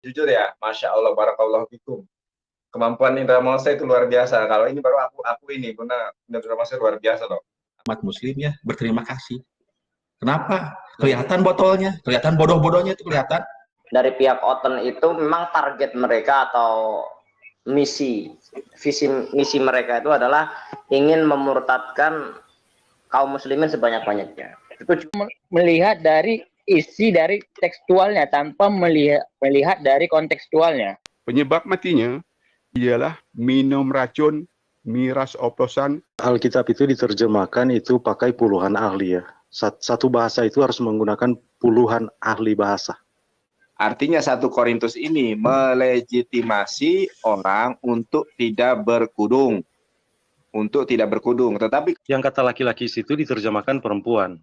Jujur ya, Masya Allah, Barakallahu fikum. Kemampuan Indra Mose itu luar biasa. Kalau ini baru aku ini, karena Indra Mose luar biasa loh. Umat muslim ya berterima kasih. Kenapa? Kelihatan botolnya, kelihatan bodoh-bodohnya itu kelihatan. Dari pihak Oten itu memang target mereka atau visi misi mereka itu adalah ingin memurtadkan kaum muslimin sebanyak-banyaknya. Itu melihat dari isi dari tekstualnya tanpa melihat dari kontekstualnya. Penyebab matinya ialah minum racun, miras oplosan. Alkitab itu diterjemahkan itu pakai puluhan ahli ya. Satu bahasa itu harus menggunakan puluhan ahli bahasa. Artinya 1 Korintus ini melegitimasi orang untuk tidak berkudung. Tetapi yang kata laki-laki situ diterjemahkan perempuan.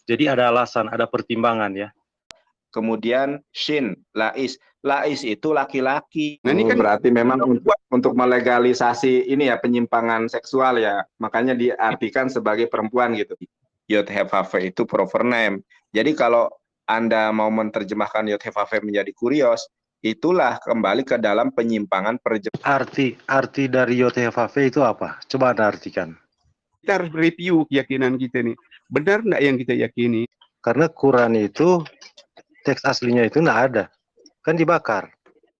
Jadi ada alasan, ada pertimbangan ya. kemudian shin, lais. Lais itu laki-laki. Nah, ini kan berarti memang untuk melegalisasi ini ya, penyimpangan seksual ya. Makanya diartikan sebagai perempuan gitu. Yod Hefave itu proper name. Jadi kalau Anda mau menerjemahkan Yod Hefave menjadi kurios, itulah kembali ke dalam penyimpangan Arti dari Yod Hefave itu apa? Coba Anda artikan. kita harus review keyakinan kita nih. Benar enggak yang kita yakini? Karena Quran itu teks aslinya itu nggak ada, kan dibakar.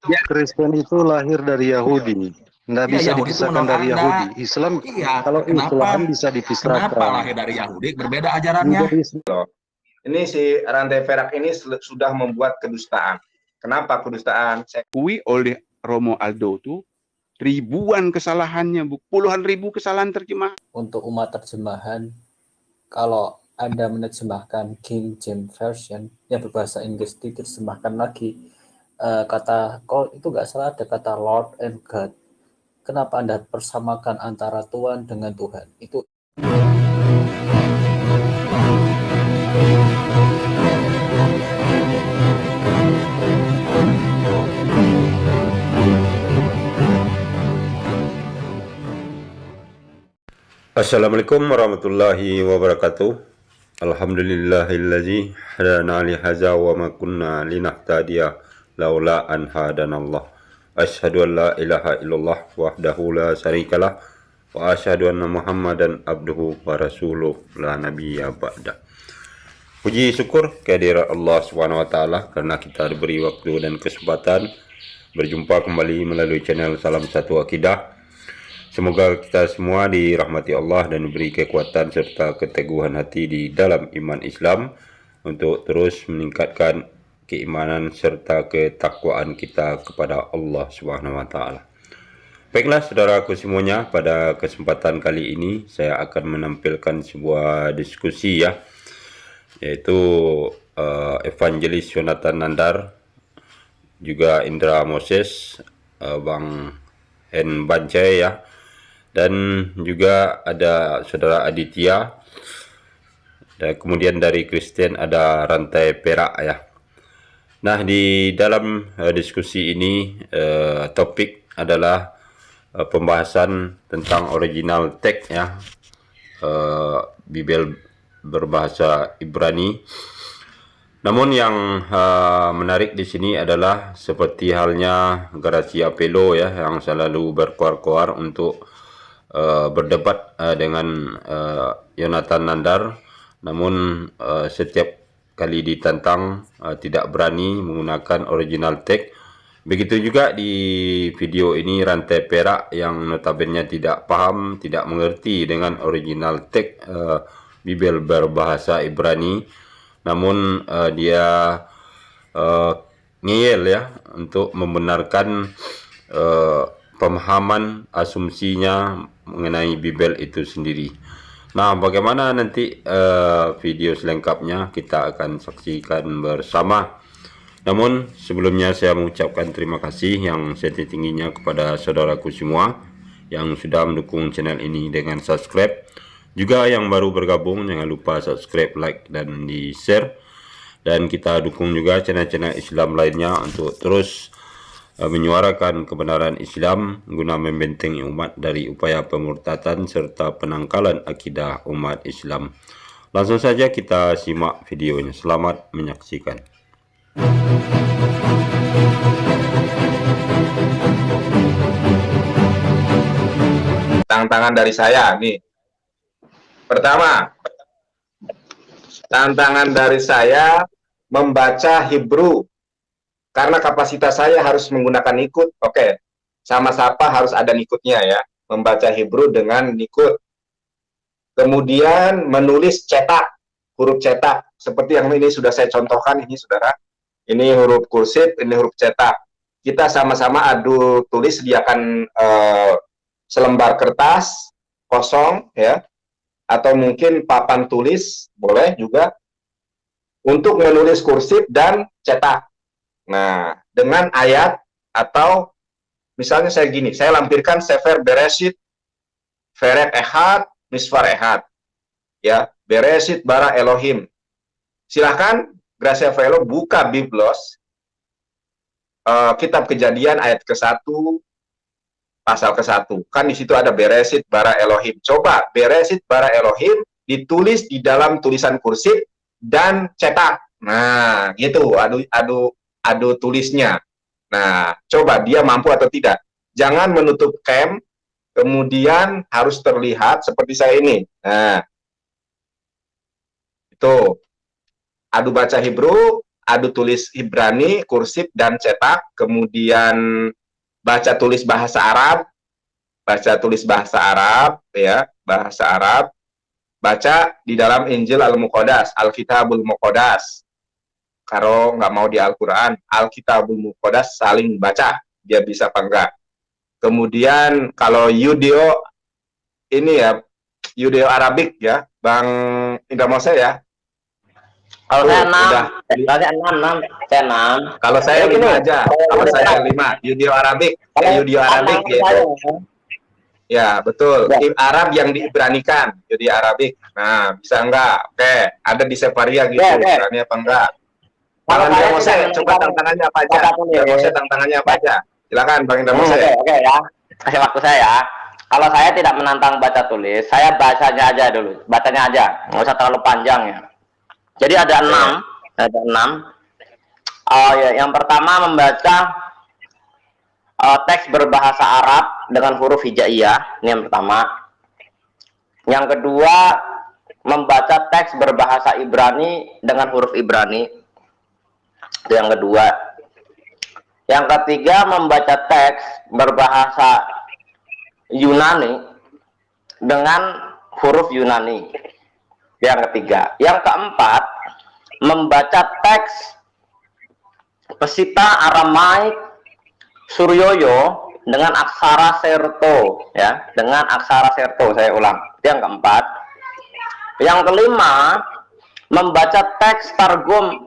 Ya. Kristen itu lahir dari Yahudi, nggak bisa Yahudi dipisahkan dari Anda. Yahudi. Islam, kalau Islam bisa dipisahkan. Kenapa lahir dari Yahudi berbeda ajarannya? Ini si rantai perak ini sudah membuat kedustaan. Kenapa kedustaan? Kui oleh Romo Aldo itu ribuan kesalahannya, puluhan ribu kesalahan terjemah. Untuk umat terjemahan, kalau Anda menerjemahkan King James Version yang berbahasa Inggris diterjemahkan lagi, kata call itu nggak salah, ada kata Lord and God. Kenapa Anda persamakan antara Tuhan dengan Tuhan? Itu Assalamualaikum warahmatullahi wabarakatuh. Alhamdulillahillazi hadana li hadza wa ma kunna linahtadiya laula an hadanallah. Asyhadu an la ilaha illallah wahdahu la syarikalah wa asyhadu anna Muhammadan abduhu wa rasuluh la nabiyya ba'da. Puji syukur kehadirat Allah Subhanahu wa taala karena kita diberi waktu dan kesempatan berjumpa kembali melalui channel Salam Satu Akidah. Semoga kita semua dirahmati Allah dan diberi kekuatan serta keteguhan hati di dalam iman Islam untuk terus meningkatkan keimanan serta ketakwaan kita kepada Allah Subhanahu wa taala. Baiklah saudaraku semuanya, pada kesempatan kali ini saya akan menampilkan sebuah diskusi ya, yaitu Evangelis Yonatan Nandar, juga Indra Moses, Bang Hen Bancai ya, dan juga ada saudara Aditya, dan kemudian dari Kristen ada Rantai Perak ya. Nah, di dalam diskusi ini topik adalah pembahasan tentang original text ya, Bibel berbahasa Ibrani. Namun yang menarik di sini adalah seperti halnya Gracia Pelo ya, yang selalu berkoar-koar untuk berdebat dengan Yonatan Nandar, namun setiap kali ditantang tidak berani menggunakan original text. Begitu juga di video ini Rantai Perak yang notabene tidak paham, tidak mengerti dengan original text Bibel berbahasa Ibrani, namun dia ngeyel ya untuk membenarkan pemahaman asumsinya mengenai Bibel itu sendiri. Nah, bagaimana nanti video selengkapnya kita akan saksikan bersama. Namun sebelumnya saya mengucapkan terima kasih yang setinggi-tingginya kepada saudaraku semua yang sudah mendukung channel ini dengan subscribe. Juga yang baru bergabung jangan lupa subscribe, like, dan di share. Dan kita dukung juga channel-channel Islam lainnya untuk terus menyuarakan kebenaran Islam guna membentengi umat dari upaya pemurtadan serta penangkalan akidah umat Islam. Langsung saja kita simak videonya. Selamat menyaksikan. tantangan dari saya nih. Pertama, tantangan dari saya membaca Hebrew. Karena kapasitas saya harus menggunakan nikut. Oke, sama Sapa harus ada nikutnya ya. Membaca Hebrew dengan nikut. Kemudian menulis cetak, huruf cetak. Seperti yang ini sudah saya contohkan ini saudara. Ini huruf kursif, ini huruf cetak. Kita sama-sama adu tulis, sediakan selembar kertas kosong ya, atau mungkin papan tulis boleh juga untuk menulis kursif dan cetak. Nah, dengan ayat atau misalnya saya gini, saya lampirkan Sefer Bereshit, Feret Ehad, Misfar Ehad, ya, Bereshit bara Elohim. Silahkan Gracia Velo buka Biblos, kitab Kejadian ayat ke-1, pasal ke-1. Kan di situ ada Bereshit bara Elohim. Coba Bereshit bara Elohim ditulis di dalam tulisan kursif dan cetak. Nah, gitu, adu tulisnya. Nah, coba dia mampu atau tidak. Jangan menutup cam, kemudian harus terlihat seperti saya ini. Nah, itu adu baca Hebrew, adu tulis Ibrani, kursif dan cetak, kemudian baca tulis bahasa Arab, ya, bahasa Arab, baca di dalam Injil Al-Muqaddas, Alkitabul Muqaddas. Kalau nggak mau di Al-Quran, Alkitabul Muqaddas saling baca, dia bisa apa enggak. Kemudian kalau Yudeo, ini ya, Yudeo Arabik ya, Bang Indra Mose ya. Kalau saya 6. Kalau saya 5 aja. Kalau saya 5. Yudeo Arabik. Yudeo Arabik yaitu. Ya, betul. Arab yang diibranikan. Yudeo Arabik. Nah, bisa enggak? Oke. Ada di Separia gitu. Berani apa enggak? Bang Indra Mose, coba tantangannya apa aja? Indra Mose, tantangannya apa aja? Silakan, Bang Indra Mose. Oke ya. Kasih waktu saya ya. Kalau saya tidak menantang baca tulis, saya bacanya aja dulu. Bacanya aja. Nggak usah terlalu panjang ya. Jadi ada 6, ya, yang pertama membaca teks berbahasa Arab dengan huruf hijaiyah, ini yang pertama. Yang kedua membaca teks berbahasa Ibrani dengan huruf Ibrani, itu yang kedua. Yang ketiga membaca teks berbahasa Yunani dengan huruf Yunani. Yang ketiga. Yang keempat, membaca teks Pesita Aramaik Suryoyo dengan aksara serto ya, dengan aksara serto, saya ulang. Itu yang keempat. Yang kelima, membaca teks Targum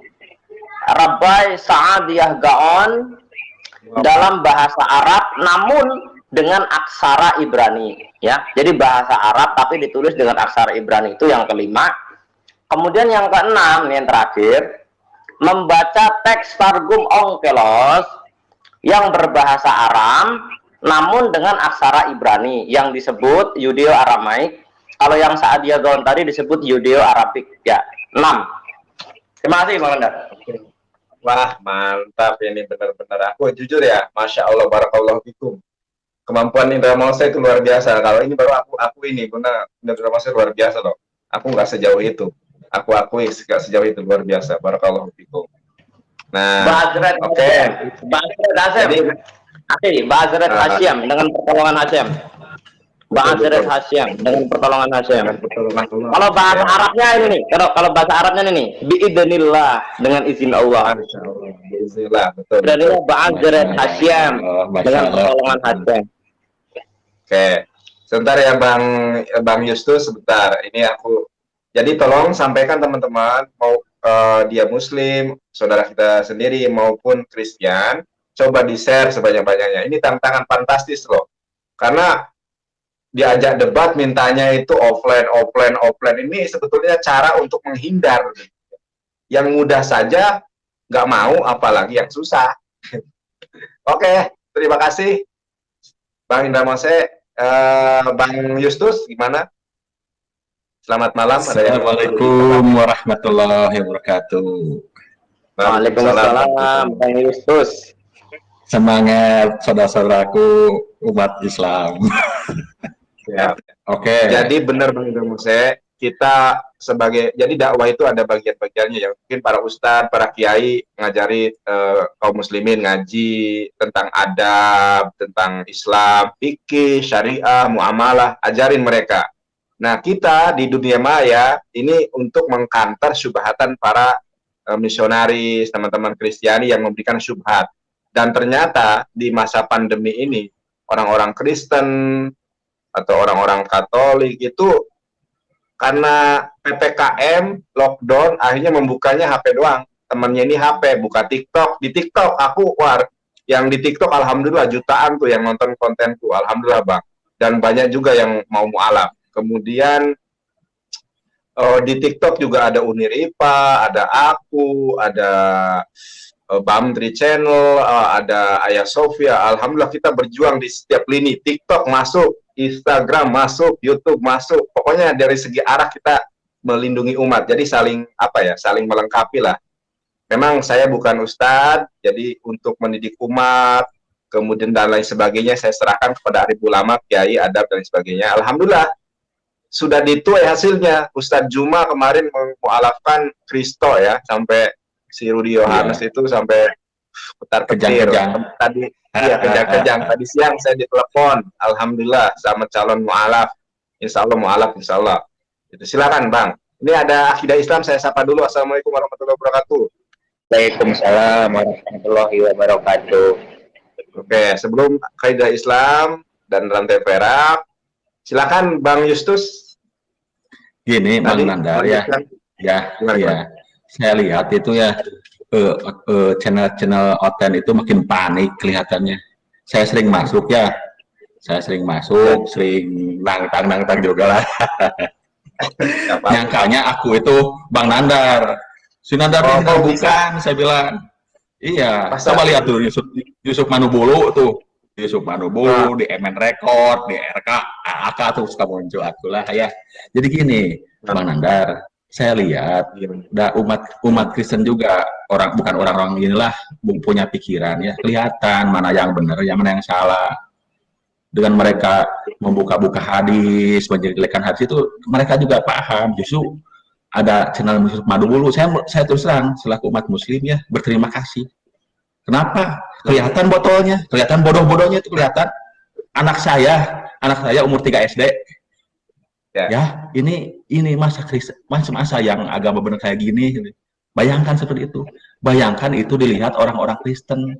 Rabbi Sa'adiyah Gaon dalam bahasa Arab namun dengan aksara Ibrani ya. Jadi bahasa Arab tapi ditulis dengan aksara Ibrani, itu yang kelima. Kemudian yang keenam, yang terakhir, membaca teks Targum Onkelos yang berbahasa Aram namun dengan aksara Ibrani yang disebut Yudeo Aramaik. Kalau yang Sa'adiyah Gaon tadi disebut Yudeo Arabik ya. 6. Terima kasih Bang Andar. Wah, mantap ini, benar-benar. Aku jujur ya, Masya Allah, barakallahu fikum. Kemampuan Indra Mose itu luar biasa. Kalau ini baru aku ini, benar Indra Mose luar biasa loh. Aku nggak sejauh itu. Aku akui nggak sejauh itu, luar biasa. Barakallahu fikum. Nah, oke. Ba'azret Hasyam dengan pertolongan Hasyam. Ba'azret Hasyam dengan pertolongan Hasyam. Kalau bahasa Arabnya ini nih, kalau bahasa Arabnya ini nih, biidznillah dengan izin Allah. Bismillah, betul. Dan ini Ba'azret Hasyam dengan pertolongan Hasyam. Oke, sebentar ya Bang Justus, sebentar. Ini aku, jadi tolong sampaikan teman-teman, mau dia Muslim, saudara kita sendiri maupun Kristen, coba di-share sebanyak-banyaknya. Ini tantangan fantastis loh, karena diajak debat mintanya itu offline. Ini sebetulnya cara untuk menghindar. Yang mudah saja nggak mau, apalagi yang susah. Oke, terima kasih Bang Indra Mose. Bang Justus, gimana? Selamat malam. Assalamualaikum warahmatullahi wabarakatuh. Waalaikumsalam, Bang Justus. Semangat saudara-saudaraku umat Islam. Ya. Oke. Jadi benar Bang Indra Muse, kita sebagai, jadi dakwah itu ada bagian-bagiannya ya. Mungkin para ustadz, para kiai ngajari kaum muslimin ngaji tentang adab, tentang Islam, fikih, syariah, muamalah, ajarin mereka. Nah, kita di dunia maya ini untuk mengkantar syubhatan para misionaris, teman-teman Kristiani yang memberikan syubhat. Dan ternyata di masa pandemi ini orang-orang Kristen atau orang-orang Katolik itu karena PPKM, lockdown, akhirnya membukanya HP doang. Temennya ini HP, buka TikTok. Di TikTok aku, yang di TikTok alhamdulillah jutaan tuh yang nonton kontenku, alhamdulillah Bang. Dan banyak juga yang mau mualaf. Kemudian di TikTok juga ada Unir IPA, ada aku, ada Bamtri Channel, ada Ayah Sofia. Alhamdulillah kita berjuang di setiap lini. TikTok masuk, Instagram masuk, YouTube masuk. Pokoknya dari segi arah kita melindungi umat. Jadi saling saling melengkapi lah. Memang saya bukan ustadz, jadi untuk mendidik umat, kemudian dan lain sebagainya saya serahkan kepada arif ulama, kiai, adab dan sebagainya. Alhamdulillah sudah dituai hasilnya. Ustadz Juma kemarin mualafkan Kristo ya, sampai si Rudi Yohanes itu sampai putar-ketir. Tadi kejang-kejang. Tadi siang saya ditelepon, alhamdulillah sama calon mualaf. Insya Allah mualaf, insya Allah. Itu silakan Bang. Ini ada akidah Islam, saya sapa dulu. Assalamualaikum warahmatullahi wabarakatuh. Waalaikumsalam warahmatullahi wabarakatuh. Oke, sebelum akidah Islam dan rantai perak, silakan Bang Justus. Gini, Bang Nandar ya. Ya. Saya lihat itu ya channel Oten itu makin panik kelihatannya. Saya sering masuk ya. Sering nangtang juga lah. Nyangkanya aku itu Bang Nandar. Si Nandar ini bukan, saya bilang. Iya, coba lihat tuh Yusuf Manubulu tuh. Yusuf Manubulu di MN Record, di RK, AK tuh suka muncul aku lah ya. Jadi gini, Bang Nandar, saya lihat ada umat Kristen juga, bukan orang-orang inilah punya pikiran ya, kelihatan mana yang benar, yang mana yang salah. Dengan mereka membuka-buka hadis, menjelekkan hadis itu, mereka juga paham. Justru ada channel Yusuf Manubulu, saya terus terang selaku umat Muslim ya berterima kasih. Kenapa? Kelihatan botolnya, kelihatan bodoh-bodohnya itu kelihatan. Anak saya umur 3 SD. Ya, ini masa yang agama benar kayak gini. Bayangkan seperti itu. Bayangkan itu dilihat orang-orang Kristen.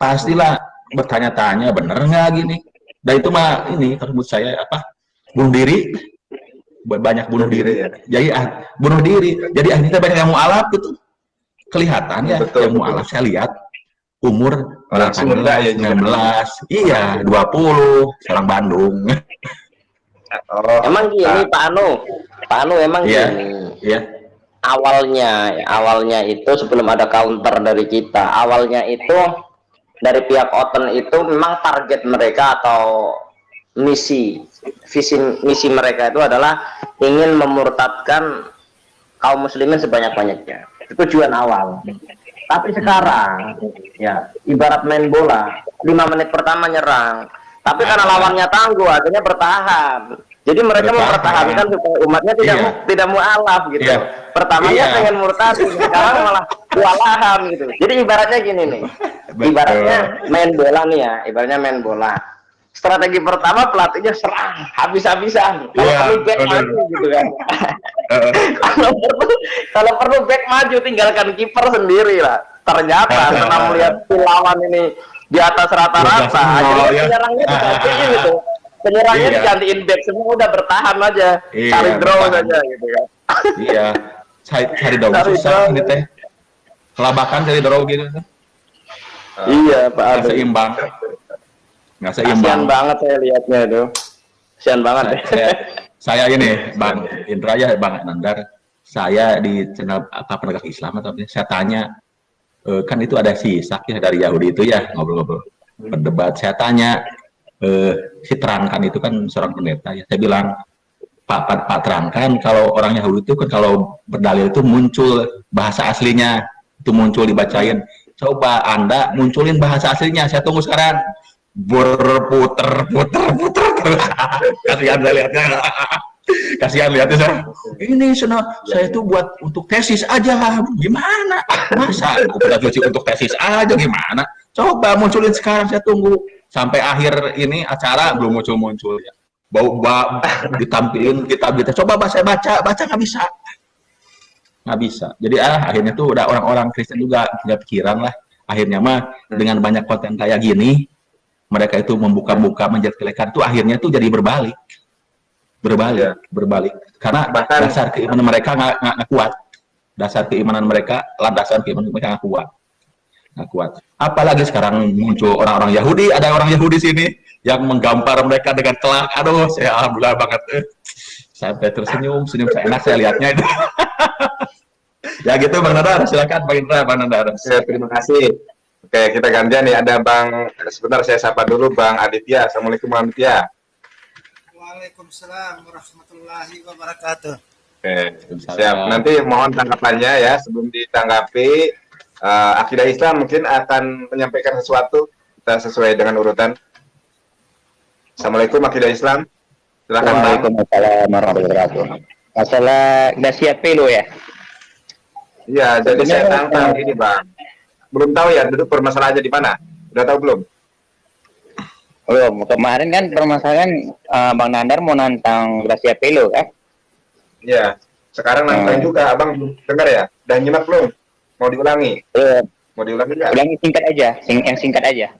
Pastilah bertanya-tanya, bener nggak gini? Dan itu mah ini menurut saya bunuh diri. Banyak bunuh diri. Ya. Jadi bunuh diri. Jadi akhirnya banyak yang mualaf gitu. Kelihatan ya, yang mualaf saya lihat umur 18, 19, iya 20, orang Bandung. Emang gini Pak Anu emang gini. Iya. Awalnya itu sebelum ada counter dari kita, awalnya itu dari pihak Oten itu memang target mereka atau misi mereka itu adalah ingin memurtadkan kaum muslimin sebanyak-banyaknya. Itu tujuan awal. Tapi sekarang ya ibarat main bola, 5 menit pertama nyerang, tapi karena lawannya tangguh akhirnya bertahan. Jadi mereka mempertahankan supaya umatnya tidak mualaf gitu. Pertamanya pengen murtad, sekarang malah kewalahan gitu. Jadi ibaratnya gini nih. Ibaratnya main bola nih ya, ibaratnya main bola. Strategi pertama pelatihnya serang habis-habisan. Kalau perlu back maju gitu kan. Kalau perlu back maju tinggalkan kiper sendiri lah. Ternyata setelah melihat lawan ini di atas rata-rata, akhirnya penyerangnya digantiin gitu. Penyerangnya digantiin back, semua udah bertahan aja. Cari draw saja gitu kan. Iya. Cari draw susah ini teh. Kelabakan cari draw gitu. Iya, Pak Ade. Seimbang. Nggak seimbang. Kasian banget saya lihatnya itu. Kasian banget. Saya ini Bang Indra ya, Bang Nandar. Saya di channel penegak Islam atau saya tanya, kan itu ada si Sakih dari Yahudi itu ya ngobrol-ngobrol berdebat. Saya tanya, si Terangkan itu kan seorang pendeta ya. Saya bilang, Pak Terangkan, kalau orang Yahudi itu kan kalau berdalil itu muncul bahasa aslinya, itu muncul dibacain. Coba Anda munculin bahasa aslinya, saya tunggu sekarang. berputer. Kasihan saya lihatnya. Kasihan lihatnya saya. Ini saya tuh buat untuk tesis aja. Gimana? Masa aku udah cuci untuk tesis aja gimana? Coba munculin sekarang, saya tunggu sampai akhir ini acara belum muncul ya. Bau ditampilin kitab kita. Coba saya baca nggak bisa. Jadi akhirnya tuh udah orang-orang Kristen juga punya pikiran lah. Akhirnya mah dengan banyak konten kayak gini, mereka itu membuka-buka menjelek-jelekan tuh akhirnya tuh jadi berbalik. Karena dasar keimanan mereka nggak kuat. Dasar keimanan mereka nggak kuat. Apalagi sekarang muncul orang-orang Yahudi, ada orang Yahudi sini yang menggambar mereka dengan telak. Aduh, saya alhamdulillah banget. Sampai tersenyum, saya enak saya lihatnya itu. Ya gitu Bang Nandar, silakan Bang Indra, Bang Nandar. Ya, terima kasih. Oke, kita gantian nih, ada sebentar saya sapa dulu Bang Aditya. Assalamualaikum Bang Aditya. Waalaikumsalam warahmatullahi wabarakatuh. Oke, siap. Nanti mohon tanggapannya ya, sebelum ditanggapi, Akidah Islam mungkin akan menyampaikan sesuatu, kita sesuai dengan urutan. Assalamualaikum Akidah Islam. Silakan Bang. Waalaikumsalam warahmatullahi wabarakatuh. Masalah Gracia Pelo ya? Iya, jadi saya tantang ini Bang. Belum tahu ya duduk permasalahannya di mana? Udah tahu belum? Belum. Kemarin kan permasalahan Bang Nandar mau nantang Gracia Pelo kan? Iya. Sekarang nantang juga, Abang dengar ya? Udah nyimak belum? Mau diulangi? Mau diulangi nggak? Ulangi singkat aja, yang singkat aja.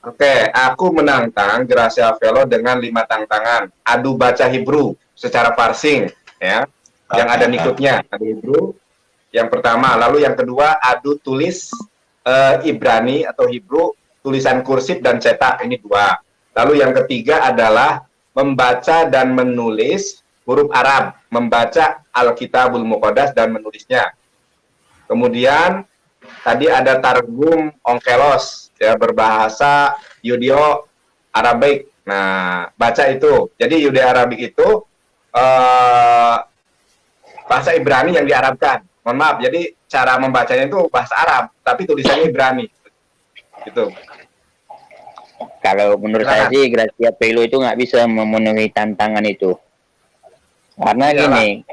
Oke, aku menantang Gracia Pelo dengan 5 tantangan. Adu baca Hebrew secara parsing, ya. Yang ada nikutnya, adu Hebrew. Yang pertama, lalu yang kedua adu tulis Ibrani atau Hebrew, tulisan kursif dan cetak, ini 2. Lalu yang ketiga adalah membaca dan menulis huruf Arab, membaca Alkitabul Muqaddas dan menulisnya. Kemudian tadi ada targum onkelos, ya, berbahasa Yudeo Arabik. Nah, baca itu. Jadi Yudeo Arabik itu bahasa Ibrani yang diarabkan. Mohon maaf, jadi cara membacanya itu bahasa Arab, tapi tulisannya Ibrani. Gitu. Kalau menurut saya sih Gracia Pelo itu nggak bisa memenuhi tantangan itu. Karena gini,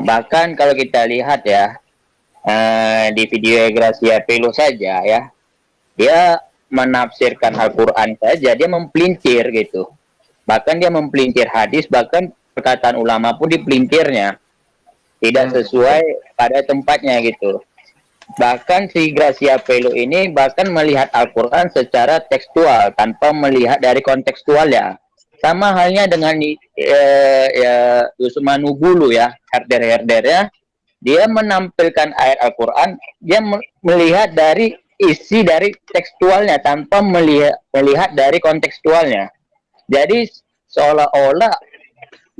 bahkan kalau kita lihat ya, di video Gracia Pelo saja ya, dia menafsirkan Al-Quran saja, dia mempelintir gitu. Bahkan dia mempelintir hadis, bahkan perkataan ulama pun dipelintirnya. Tidak sesuai pada tempatnya gitu. Bahkan si Gracia Pelo ini bahkan melihat Al-Quran secara tekstual tanpa melihat dari kontekstualnya. Sama halnya dengan Yusuf Manubulu ya, herder-herdernya, dia menampilkan ayat Al-Quran, dia melihat dari isi dari tekstualnya tanpa melihat dari kontekstualnya. Jadi seolah-olah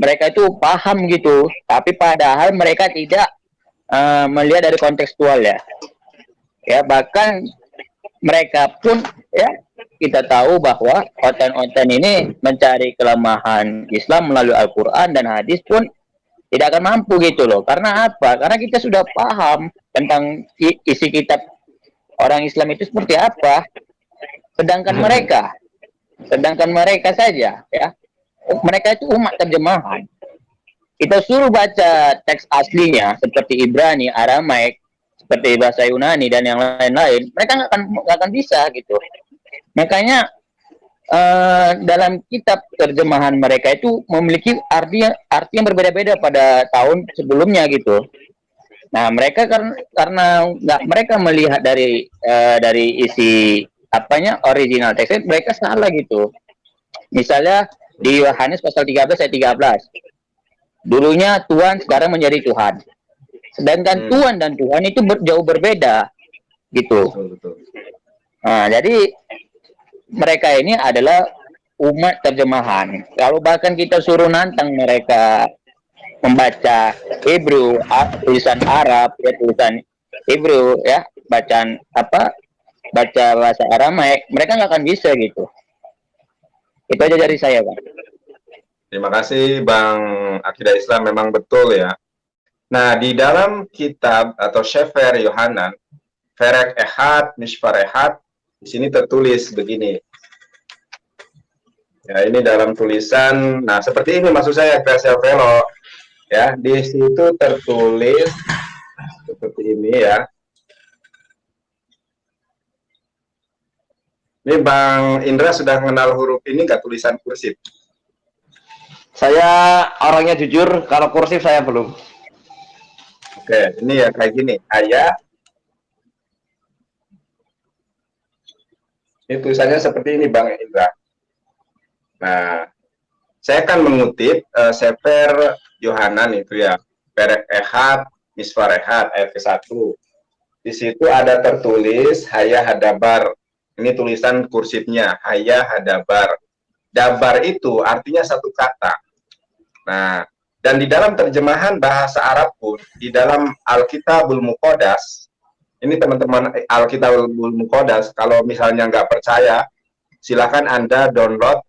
mereka itu paham gitu, tapi padahal mereka tidak melihat dari kontekstualnya. Ya, bahkan mereka pun ya, kita tahu bahwa oten-oten ini mencari kelemahan Islam melalui Al-Quran dan hadis pun tidak akan mampu gitu loh. Karena apa? Karena kita sudah paham tentang isi kitab orang Islam itu seperti apa. Sedangkan mereka saja ya, mereka itu umat terjemahan. Kita suruh baca teks aslinya seperti Ibrani, Aramaik, seperti bahasa Yunani dan yang lain-lain, mereka nggak akan bisa gitu. Makanya dalam kitab terjemahan mereka itu memiliki arti yang berbeda-beda pada tahun sebelumnya gitu. Nah, mereka karena nggak mereka melihat dari isi original teksnya, mereka salah gitu. Misalnya di Yohanes pasal 13 ayat 13. Dulunya Tuhan, sekarang menjadi Tuhan. Sedangkan Tuhan dan Tuhan itu jauh berbeda gitu. Nah, jadi mereka ini adalah umat terjemahan. Kalau bahkan kita suruh nantang mereka membaca Hebrew, tulisan Arab, ya, tulisan Hebrew, ya, baca bahasa Aramaik, mereka nggak akan bisa gitu. Itu aja dari saya, Bang. Terima kasih Bang Akidah Islam, memang betul ya. Nah, di dalam kitab atau Sefer Yohanan, Perek Ehad, Mishpar Ehad, di sini tertulis begini. Ya, ini dalam tulisan. Nah, seperti ini maksud saya, Gracia Velo. Ya, di situ tertulis seperti ini ya. Ini Bang Indra sudah mengenal huruf ini nggak, tulisan kursif? Saya orangnya jujur, kalau kursif saya belum. Oke, ini ya kayak gini. Ayah. Ini tulisannya seperti ini Bang Indra. Nah, saya akan mengutip Sefer Yohanan itu ya. Perek Ehad, Misvar Ehad, ayat ke-1. Di situ ada tertulis Haya Hadabar. Ini tulisan kursifnya, Haya Hadabar. Dabar itu artinya satu kata. Nah, dan di dalam terjemahan bahasa Arab pun, di dalam Alkitabul Muqaddas, ini teman-teman Alkitabul Muqaddas, kalau misalnya nggak percaya, silakan Anda download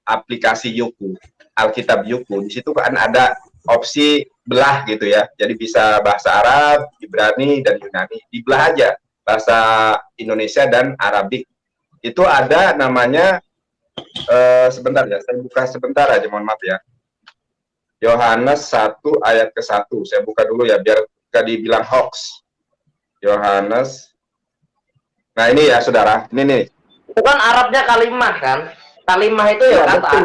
aplikasi Yuku, Alkitab Yuku. Di situ kan ada opsi belah gitu ya. Jadi bisa bahasa Arab, Ibrani, dan Yunani. Dibelah aja bahasa Indonesia dan Arabik. Itu ada namanya sebentar ya, saya buka sebentar aja, mohon maaf ya. Yohanes 1 ayat ke-1. Saya buka dulu ya biar gak dibilang hoax. Yohanes. Nah, ini ya Saudara. Ini nih. Itu kan Arabnya kalimah kan? Kalimah itu ya kata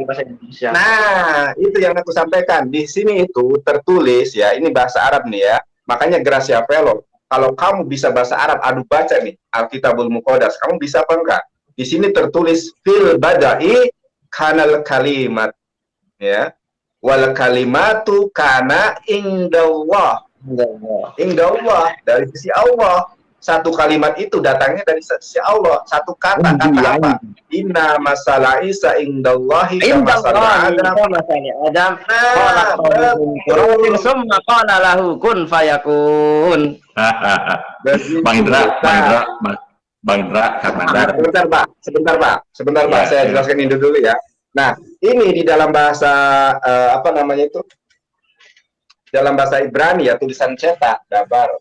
bahasa Indonesia. Nah, itu yang aku sampaikan. Di sini itu tertulis ya, ini bahasa Arab nih ya. Makanya Gracia Velo, kalau kamu bisa bahasa Arab, aduh baca nih Alkitabul Muqaddas, kamu bisa apa enggak? Di sini tertulis fil badai kanal kalimat ya. Wal kalimatu kana indallah. Indallah, dari sisi Allah. Satu kalimat itu datangnya dari sisi Allah. Satu kata apa? Inna masalah Isa indallahi kama masalah Adam. Summa qala lahu kun fayakun. Bang Indra, Karmandar. Sebentar Pak, saya jelaskan ini dulu ya. Nah, ini di dalam bahasa apa namanya itu? Dalam bahasa Ibrani ya, tulisan cetak dabar.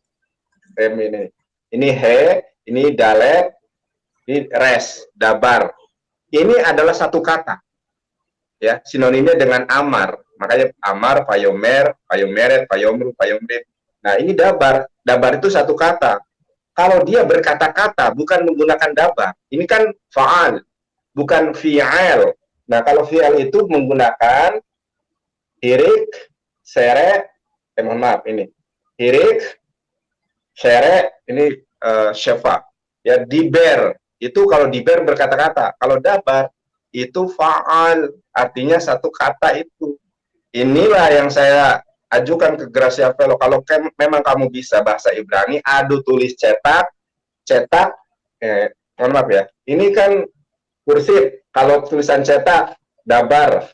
Ini he, ini dalet, ini res, dabar. Ini adalah satu kata. Ya, sinonimnya dengan amar. Makanya amar, payomer, payomeret, payomru, payomrit. Nah, ini dabar. Dabar itu satu kata. Kalau dia berkata-kata bukan menggunakan dabar. Ini kan fa'al, bukan fi'al. Nah, kalau fi'al itu menggunakan hirik, sere, mohon maaf ini. Hirik, sere, ini syefa. Ya, diber. Itu kalau diber berkata-kata. Kalau dabar, itu fa'al. Artinya satu kata itu. Inilah yang saya ajukan ke Gracia Velo. Kalau memang kamu bisa bahasa Ibrani, adu tulis cetak, mohon maaf ya. Ini kan kursif. Kalau tulisan cetak, dabar.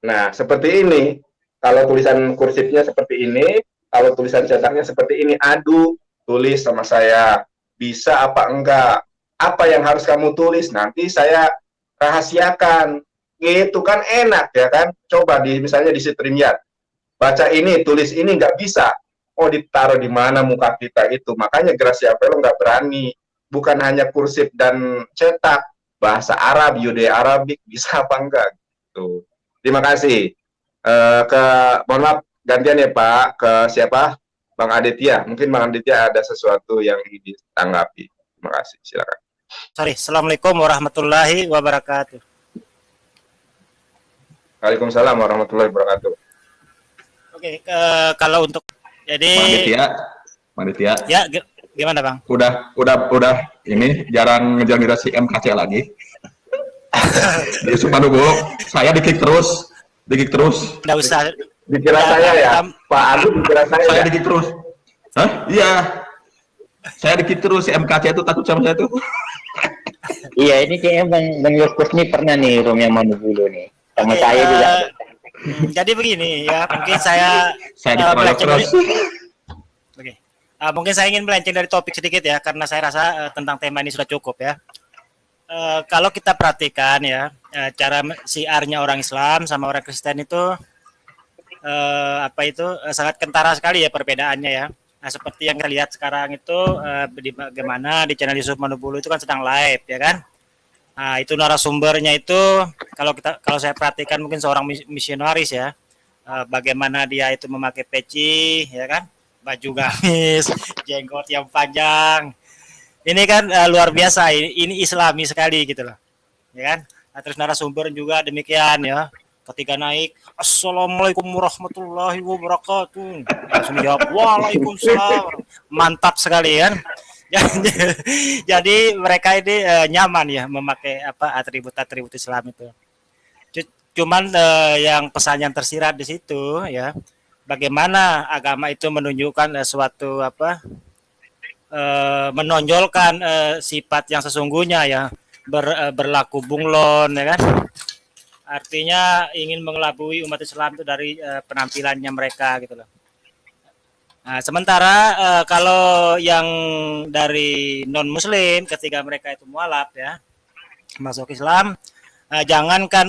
Nah, seperti ini. Kalau tulisan kursifnya seperti ini, kalau tulisan cetaknya seperti ini, adu, tulis sama saya. Bisa apa enggak? Apa yang harus kamu tulis? Nanti saya rahasiakan. Itu kan enak ya kan? Coba misalnya di StreamYard. Baca ini, tulis ini, nggak bisa. Oh, ditaruh di mana muka kita itu. Makanya Gracia Velo nggak berani. Bukan hanya kursif dan cetak, bahasa Arab, Yudeo-Arabik, bisa apa enggak? Gitu. Terima kasih. Mohon maaf, gantian ya Pak, ke siapa? Bang Aditya. Mungkin Bang Aditya ada sesuatu yang ingin ditanggapi. Terima kasih, silakan. Sorry, Assalamualaikum warahmatullahi wabarakatuh. Waalaikumsalam warahmatullahi wabarakatuh. Oke, kalau untuk jadi Bang Aditya. Ya, gimana Bang? Udah ini jarang ngejar si MKC lagi. Di Sumanugolo saya dikik terus. Nggak usah. Dikira saya ya, Pak Agus dikira saya. Saya dikik terus. Hah? Iya. Saya dikik terus si MKC itu takut sama saya tuh. Iya, ini kayaknya Bang Yusuf nih pernah nih room yang Manugolo nih. Sama saya juga. Jadi begini ya, mungkin saya dikeroyok terus. Oke. Mungkin saya ingin melenceng dari topik sedikit ya, karena saya rasa tentang tema ini sudah cukup ya. Kalau kita perhatikan ya, cara siarnya orang Islam sama orang Kristen itu sangat kentara sekali ya perbedaannya ya. Nah, seperti yang kita lihat sekarang itu bagaimana di channel Yusuf Manubulu itu kan sedang live ya kan. Nah, itu narasumbernya itu kalau saya perhatikan mungkin seorang misionaris ya. Bagaimana dia itu memakai peci ya kan, baju gamis, jenggot yang panjang. Ini kan luar biasa, ini islami sekali gitu loh. Ya kan? Nah, terus narasumber juga demikian ya. Ketika naik, Assalamualaikum warahmatullahi wabarakatuh. Langsung dijawab, Waalaikumsalam. Mantap sekali kan. Jadi mereka ini nyaman ya memakai atribut-atribut Islam itu. Cuman yang pesan yang tersirat di situ ya, bagaimana agama itu menunjukkan suatu menonjolkan sifat yang sesungguhnya ya, berlaku bunglon ya kan. Artinya ingin mengelabui umat Islam itu dari penampilannya mereka gitu loh. Nah, sementara kalau yang dari non Muslim ketika mereka itu mualaf ya masuk Islam, jangankan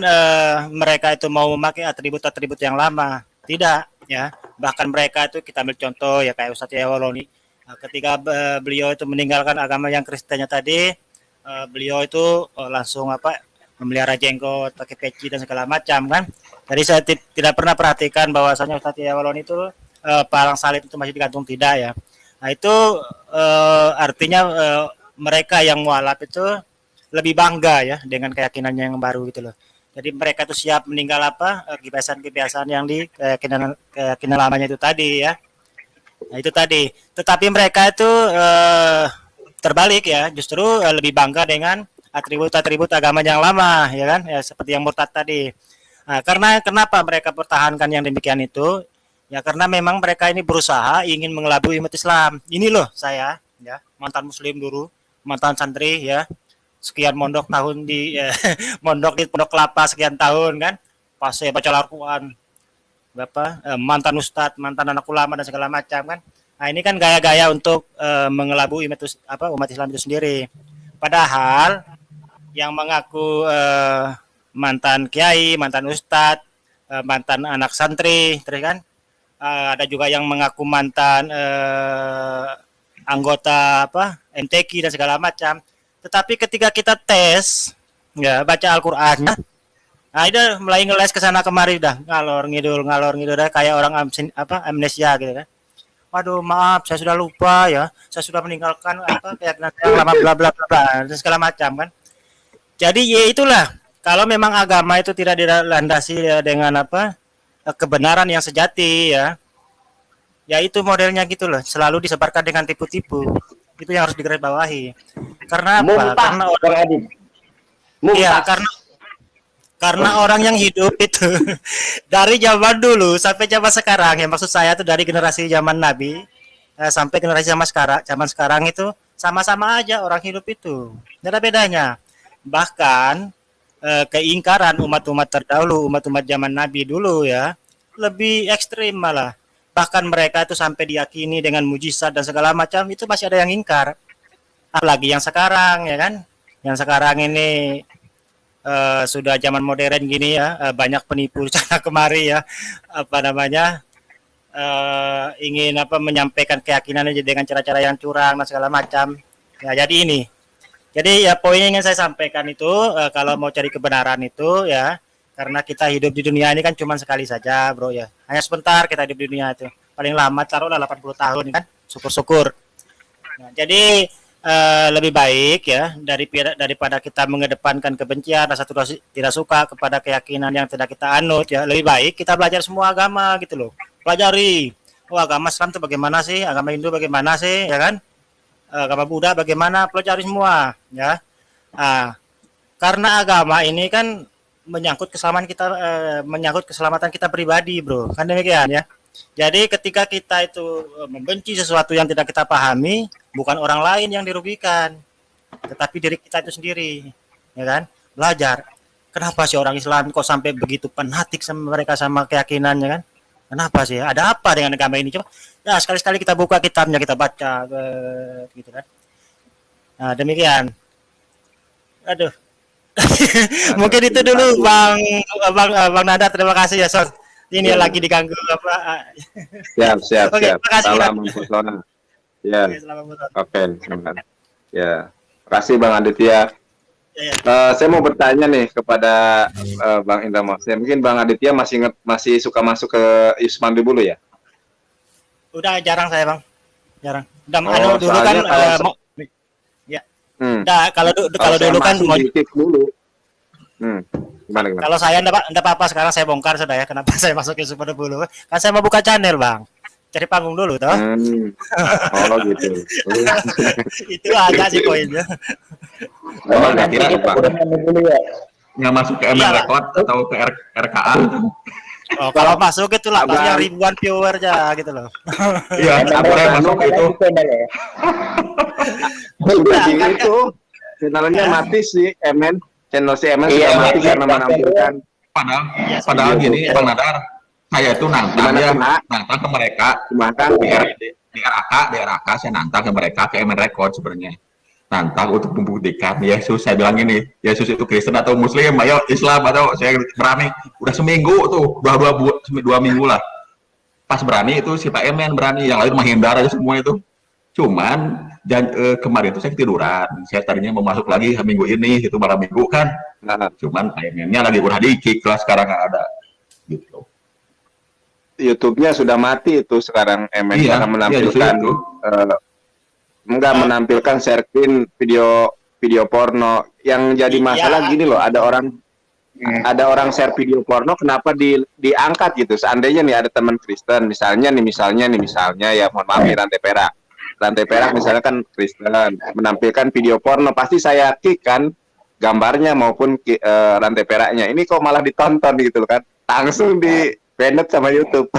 mereka itu mau memakai atribut-atribut yang lama, tidak ya. Bahkan mereka itu kita ambil contoh ya kayak Ustadz Yawaloni, ketika beliau itu meninggalkan agama yang Kristennya tadi, beliau itu langsung memelihara jenggot, pakai peci dan segala macam kan. Jadi saya tidak pernah perhatikan bahwasanya Ustadz Yawaloni itu palang salib itu masih digantung, tidak ya. Nah itu artinya mereka yang mualaf itu lebih bangga ya dengan keyakinannya yang baru gitu loh. Jadi mereka itu siap meninggal kebiasaan-kebiasaan yang di keyakinan lamanya itu tadi ya. Nah itu tadi. Tetapi mereka itu terbalik ya, justru lebih bangga dengan atribut-atribut agama yang lama ya kan, ya seperti yang murtad tadi. Nah, karena kenapa mereka pertahankan yang demikian itu? Ya karena memang mereka ini berusaha ingin mengelabui umat Islam. Ini loh saya ya, mantan muslim dulu, mantan santri ya. Sekian mondok tahun di mondok di Pondok Kelapa sekian tahun kan. Pas saya baca Al-Qur'an. Mantan ustadz, mantan anak ulama dan segala macam kan. Nah, ini kan gaya-gaya untuk mengelabui umat Islam itu sendiri. Padahal yang mengaku mantan kiai, mantan ustadz, mantan anak santri, terus kan ada juga yang mengaku mantan anggota MTQ dan segala macam. Tetapi ketika kita tes, ya baca Al-Qur'annya, nah itu mulai ngeles ke sana kemari dah, ngalor ngidul dah kayak orang amnesia gitu kan. Waduh maaf, saya sudah lupa ya, saya sudah meninggalkan keyakinan yang lama bla bla bla dan segala macam kan. Jadi ya itulah, kalau memang agama itu tidak dilandasi ya, dengan kebenaran yang sejati ya, ya itu modelnya gitu loh, selalu disebarkan dengan tipu-tipu. Itu yang harus digarisbawahi. Karena apa? Karena orang ya, karena orang yang hidup itu dari zaman dulu sampai zaman sekarang, ya maksud saya itu dari generasi zaman Nabi sampai generasi zaman sekarang itu sama-sama aja orang hidup itu. Tidak ada bedanya. Bahkan keingkaran umat-umat terdahulu, umat-umat zaman Nabi dulu ya, lebih ekstrim malah. Bahkan mereka itu sampai diyakini dengan mujizat dan segala macam, itu masih ada yang ingkar. Apalagi yang sekarang ya kan, yang sekarang ini sudah zaman modern gini ya, banyak penipu sana kemari ya, ingin menyampaikan keyakinannya dengan cara-cara yang curang dan segala macam. Ya jadi ya poin yang ingin saya sampaikan itu, kalau mau cari kebenaran itu ya, karena kita hidup di dunia ini kan cuma sekali saja bro ya, hanya sebentar kita hidup di dunia itu, paling lama taruhlah 80 tahun kan, syukur-syukur. Nah, jadi lebih baik ya daripada kita mengedepankan kebencian, rasa tidak suka kepada keyakinan yang tidak kita anut ya, lebih baik kita belajar semua agama gitu loh, pelajari agama Islam itu bagaimana sih, agama Hindu bagaimana sih ya kan, agama Buddha bagaimana, pelajari semua ya. Nah, karena agama ini kan menyangkut keselamatan kita pribadi bro, kan demikian ya. Jadi ketika kita itu membenci sesuatu yang tidak kita pahami, bukan orang lain yang dirugikan, tetapi diri kita itu sendiri, ya kan? Belajar. Kenapa sih orang Islam kok sampai begitu fanatik sama mereka, sama keyakinannya kan? Kenapa sih? Ada apa dengan agama ini? Coba, nah sekali-sekali kita buka kitabnya, kita baca, gitu kan? Nah demikian. Aduh. Mungkin itu dulu Bang Nada, terima kasih ya Son. Ini Ya. lagi diganggu apa? Siap. Oke, makasih, Salam mempesona. Ya. Oke, selamat malam. Oke, selamat. Ya. Makasih Bang Aditya. Ya. Saya mau bertanya nih kepada Bang Indra Maksudnya. Mungkin Bang Aditya masih suka masuk ke Yusman dulu ya? Udah jarang saya, Bang. Jarang. Udah Oh, dulu kan soalnya kalau ya. Udah kalau saya dulu kan masih di kick dulu. Gimana? kalau saya enggak apa-apa, sekarang saya bongkar sudah ya. Kenapa saya masuk ke Super dulu? Kan saya mau buka channel, Bang. Cari panggung dulu toh. Oh gitu. Itu aja sih poinnya. Emang nggak kira Bang? Nggak masuk ke ML Record atau ke RKA? Oh, kalau masuk itu lah yang ribuan viewer aja gitu loh. Iya, apa masuk itu? Bajing itu channelnya mati sih, channel si Emen sudah mati karena menampilkan. Padahal gini, Bang Nadar, saya itu nantang ke mereka, di RAK saya nantang ke mereka ke MN Record sebenarnya. Nantang untuk membuktikan Yesus, saya bilang ini, Yesus itu Kristen atau Muslim, ayo Islam atau saya berani. Udah seminggu tuh, dua minggu lah. Pas berani itu si Pak Emen berani, yang lain menghindar aja semua itu. Cuman kemarin itu saya ketiduran, saya tadinya mau masuk lagi minggu ini, itu malam minggu kan. Nah, cuman Pak Emennya lagi udah di-kick lah, sekarang nggak ada. Gitu. YouTube-nya sudah mati itu sekarang Emen karena menampilkan menampilkan sharing video porno. Yang jadi masalah gini loh, ada orang share video porno, kenapa diangkat gitu? Seandainya nih ada teman Kristen, misalnya ya, mohon maaf nih Rantai Perak misalnya kan Kristen menampilkan video porno, pasti saya kick kan gambarnya maupun Rantai Peraknya. Ini kok malah ditonton gitu kan? Langsung di banned sama YouTube.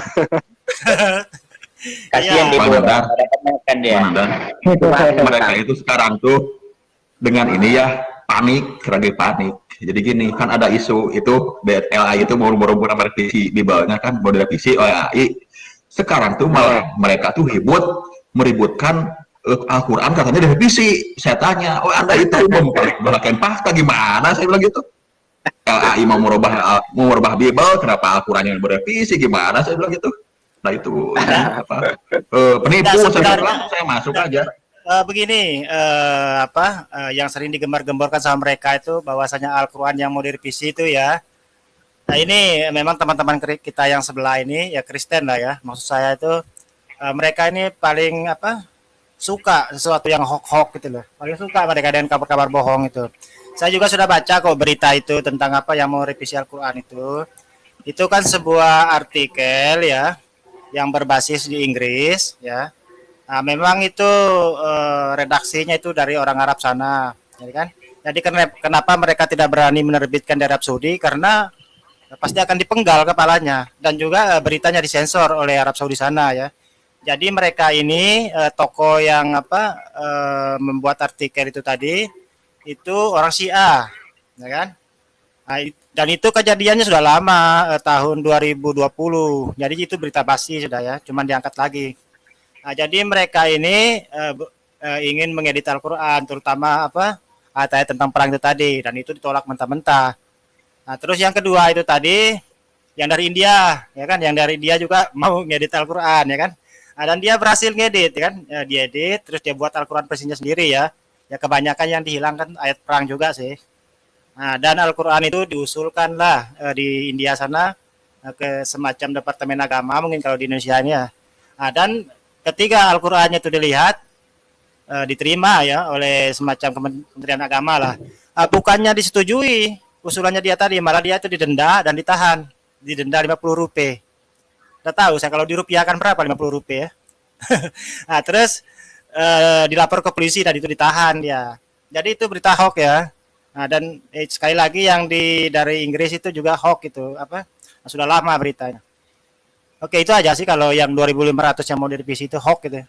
Kasihan dia makan dia. Mereka itu sekarang tuh dengan ini ya panik. Jadi gini kan ada isu itu LAI itu mau buru-buru merevisi di bawahnya kan mau direvisi LAI. Sekarang tuh malah mereka tuh meributkan Al-Quran katanya direvisi. Saya tanya, Anda itu memperbahagian fakta gimana? Saya bilang gitu. LAI mau merubah Bible, kenapa Al-Qurannya direvisi gimana? Saya bilang gitu. Nah itu penipu, saya masuk aja. Begini, yang sering digembar-gemborkan sama mereka itu bahwasanya Al-Quran yang mau direvisi itu ya. Nah ini memang teman-teman kita yang sebelah ini ya Kristen lah ya. Maksud saya itu mereka ini paling suka sesuatu yang hoax gitu loh. Paling suka mereka dengan kabar-kabar bohong itu. Saya juga sudah baca kok berita itu tentang yang mau revisi Al-Quran itu. Itu kan sebuah artikel ya yang berbasis di Inggris ya. Nah, memang itu redaksinya itu dari orang Arab sana, ya kan? Jadi kenapa mereka tidak berani menerbitkan di Arab Saudi? Karena pasti akan dipenggal kepalanya dan juga beritanya disensor oleh Arab Saudi sana ya. Jadi mereka ini toko yang membuat artikel itu tadi itu orang Syiah, ya kan? Nah, dan itu kejadiannya sudah lama, tahun 2020. Jadi itu berita basi sudah ya, cuman diangkat lagi. Nah, jadi mereka ini ingin mengedit Al-Quran, terutama ayat tentang perang itu tadi, dan itu ditolak mentah-mentah. Nah, terus yang kedua itu tadi, yang dari India, ya kan? Yang dari India juga mau ngedit Al-Quran, ya kan? Nah, dan dia berhasil ngedit, ya kan? Dia edit, terus dia buat Al-Quran versinya sendiri ya. Ya kebanyakan yang dihilangkan ayat perang juga sih. Nah, dan Al-Quran itu diusulkanlah di India sana ke semacam Departemen Agama, mungkin kalau di Indonesia ini ya. Nah, dan ketika Al-Qurannya itu dilihat, diterima ya oleh semacam Kementerian Agama lah. Bukannya disetujui usulannya dia tadi, malah dia itu didenda dan ditahan. Didenda 50 rupiah. Udah tahu saya kalau dirupiahkan berapa 50 rupiah ya. Nah, terus dilapor ke polisi dan itu ditahan ya. Jadi itu berita hoax ya. Nah, dan sekali lagi yang dari Inggris itu juga hoax itu sudah lama beritanya. Oke, itu aja sih kalau yang 2.500 yang mau direvisi itu hoax gitu.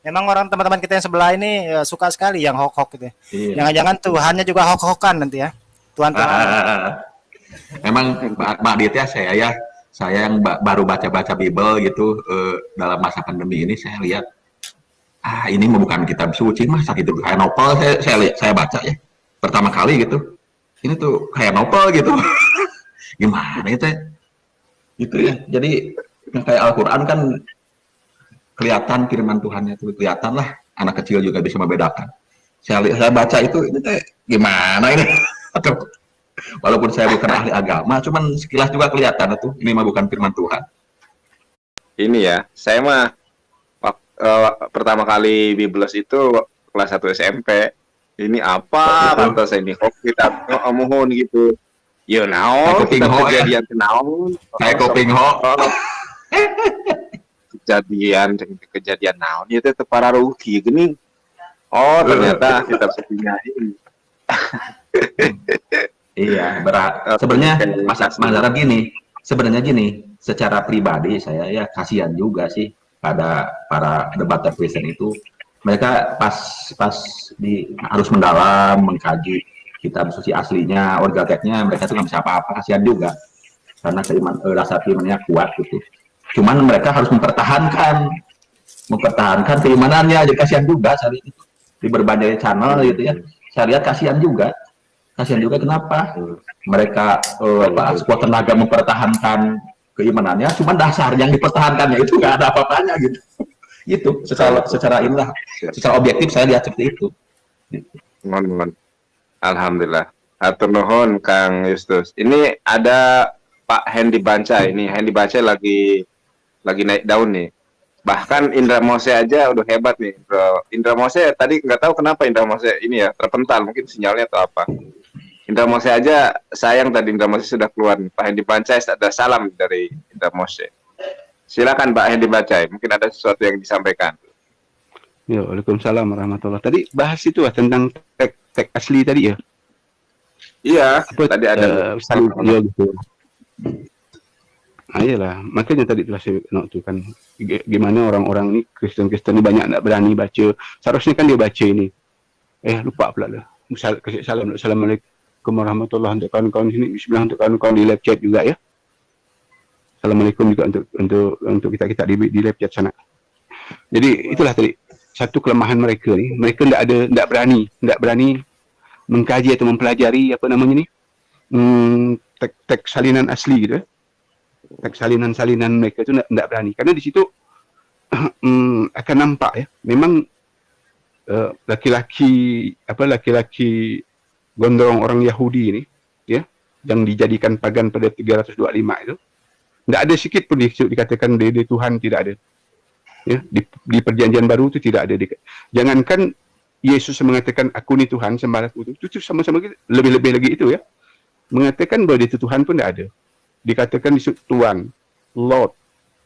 Memang orang teman-teman kita yang sebelah ini suka sekali yang hoax gitu. Iya. Jangan-jangan Tuhannya juga hoax-hoaxan nanti ya. Tuhan. Memang Mbak Ditya saya yang baru baca-baca Bible gitu dalam masa pandemi ini saya lihat ini bukan kitab suci masa gitu kayak novel saya baca ya. Pertama kali gitu, ini tuh kayak novel gitu. Gimana itu? Gitu ya. Jadi kayak Al-Quran kan kelihatan kiriman Tuhannya itu, kelihatan lah, anak kecil juga bisa membedakan. Saya baca itu teh gimana ini? Walaupun saya bukan ahli agama, cuman sekilas juga kelihatan itu ini mah bukan firman Tuhan. Ini ya, saya mah pertama kali Biblos itu kelas 1 SMP. Ini apa? Pantas ini kok kita ngomongin gitu. Yo naon, kita kejadian naon. Kayak koping ho. Kejadian naon itu teh para rugi gini. Oh, ternyata kita sepinya ini. Iya, berat. Sebenarnya Mas gini, secara pribadi saya ya kasihan juga sih pada para debater Kristen itu. Mereka pas harus mendalam, mengkaji kitab suci aslinya, orgagetnya, mereka tuh nggak bisa apa-apa, kasihan juga. Karena rasa imannya kuat gitu. Cuman mereka harus mempertahankan keimanannya, jadi kasihan juga saya lihat itu di berbagai channel gitu ya. Saya lihat kasihan juga kenapa mereka sekuat tenaga mempertahankan keimanannya, cuman dasar yang dipertahankannya itu nggak ada apa-apanya gitu. Gitu secara inilah, secara objektif saya lihat seperti itu. Mohon. Alhamdulillah. Hatur nuhun Kang Justus. Ini ada Pak Hendy Banca, ini Hendy Banca lagi naik daun nih. Bahkan Indra Mose aja udah hebat nih, bro. Indra Mose tadi nggak tahu kenapa Indra Mose ini ya terpental, mungkin sinyalnya atau apa. Indra Mose aja sayang tadi Indra Mose sudah keluar. Pak Hendy Banca ada salam dari Indra Mose. Silakan Pak Hendy Banca, mungkin ada sesuatu yang disampaikan. Ya, Waalaikumsalam warahmatullahi. Tadi bahas itu tentang tag asli tadi ya. Iya, tadi ada ya gitu. Iyalah, makanya tadi telah saya itu kan gimana orang-orang ini Kristen ini banyak tidak berani baca. Seharusnya kan dia baca ini. Lupa pula lah. Kasih salam. Assalamualaikum warahmatullahi wabarakatuh. Untuk kawan-kawan sini, bismillah untuk kawan-kawan di live chat juga ya. Assalamualaikum juga untuk kita di live chat sana. Jadi itulah tadi satu kelemahan mereka ni. Mereka tidak berani mengkaji atau mempelajari apa namanya ni teks salinan asli gitu ya. Teks salinan mereka itu tidak berani karena di situ akan nampak ya memang laki-laki gondrong orang Yahudi ini ya yang dijadikan pagan pada 325 itu tidak ada sedikit pun dikatakan dia Tuhan, tidak ada ya di perjanjian baru itu tidak ada. Jangankan Yesus mengatakan aku ni Tuhan sembahku itu sama-sama lebih-lebih lagi itu ya mengatakan bahwa dia Tuhan pun tidak ada. Dikatakan disebut Tuan, Lord,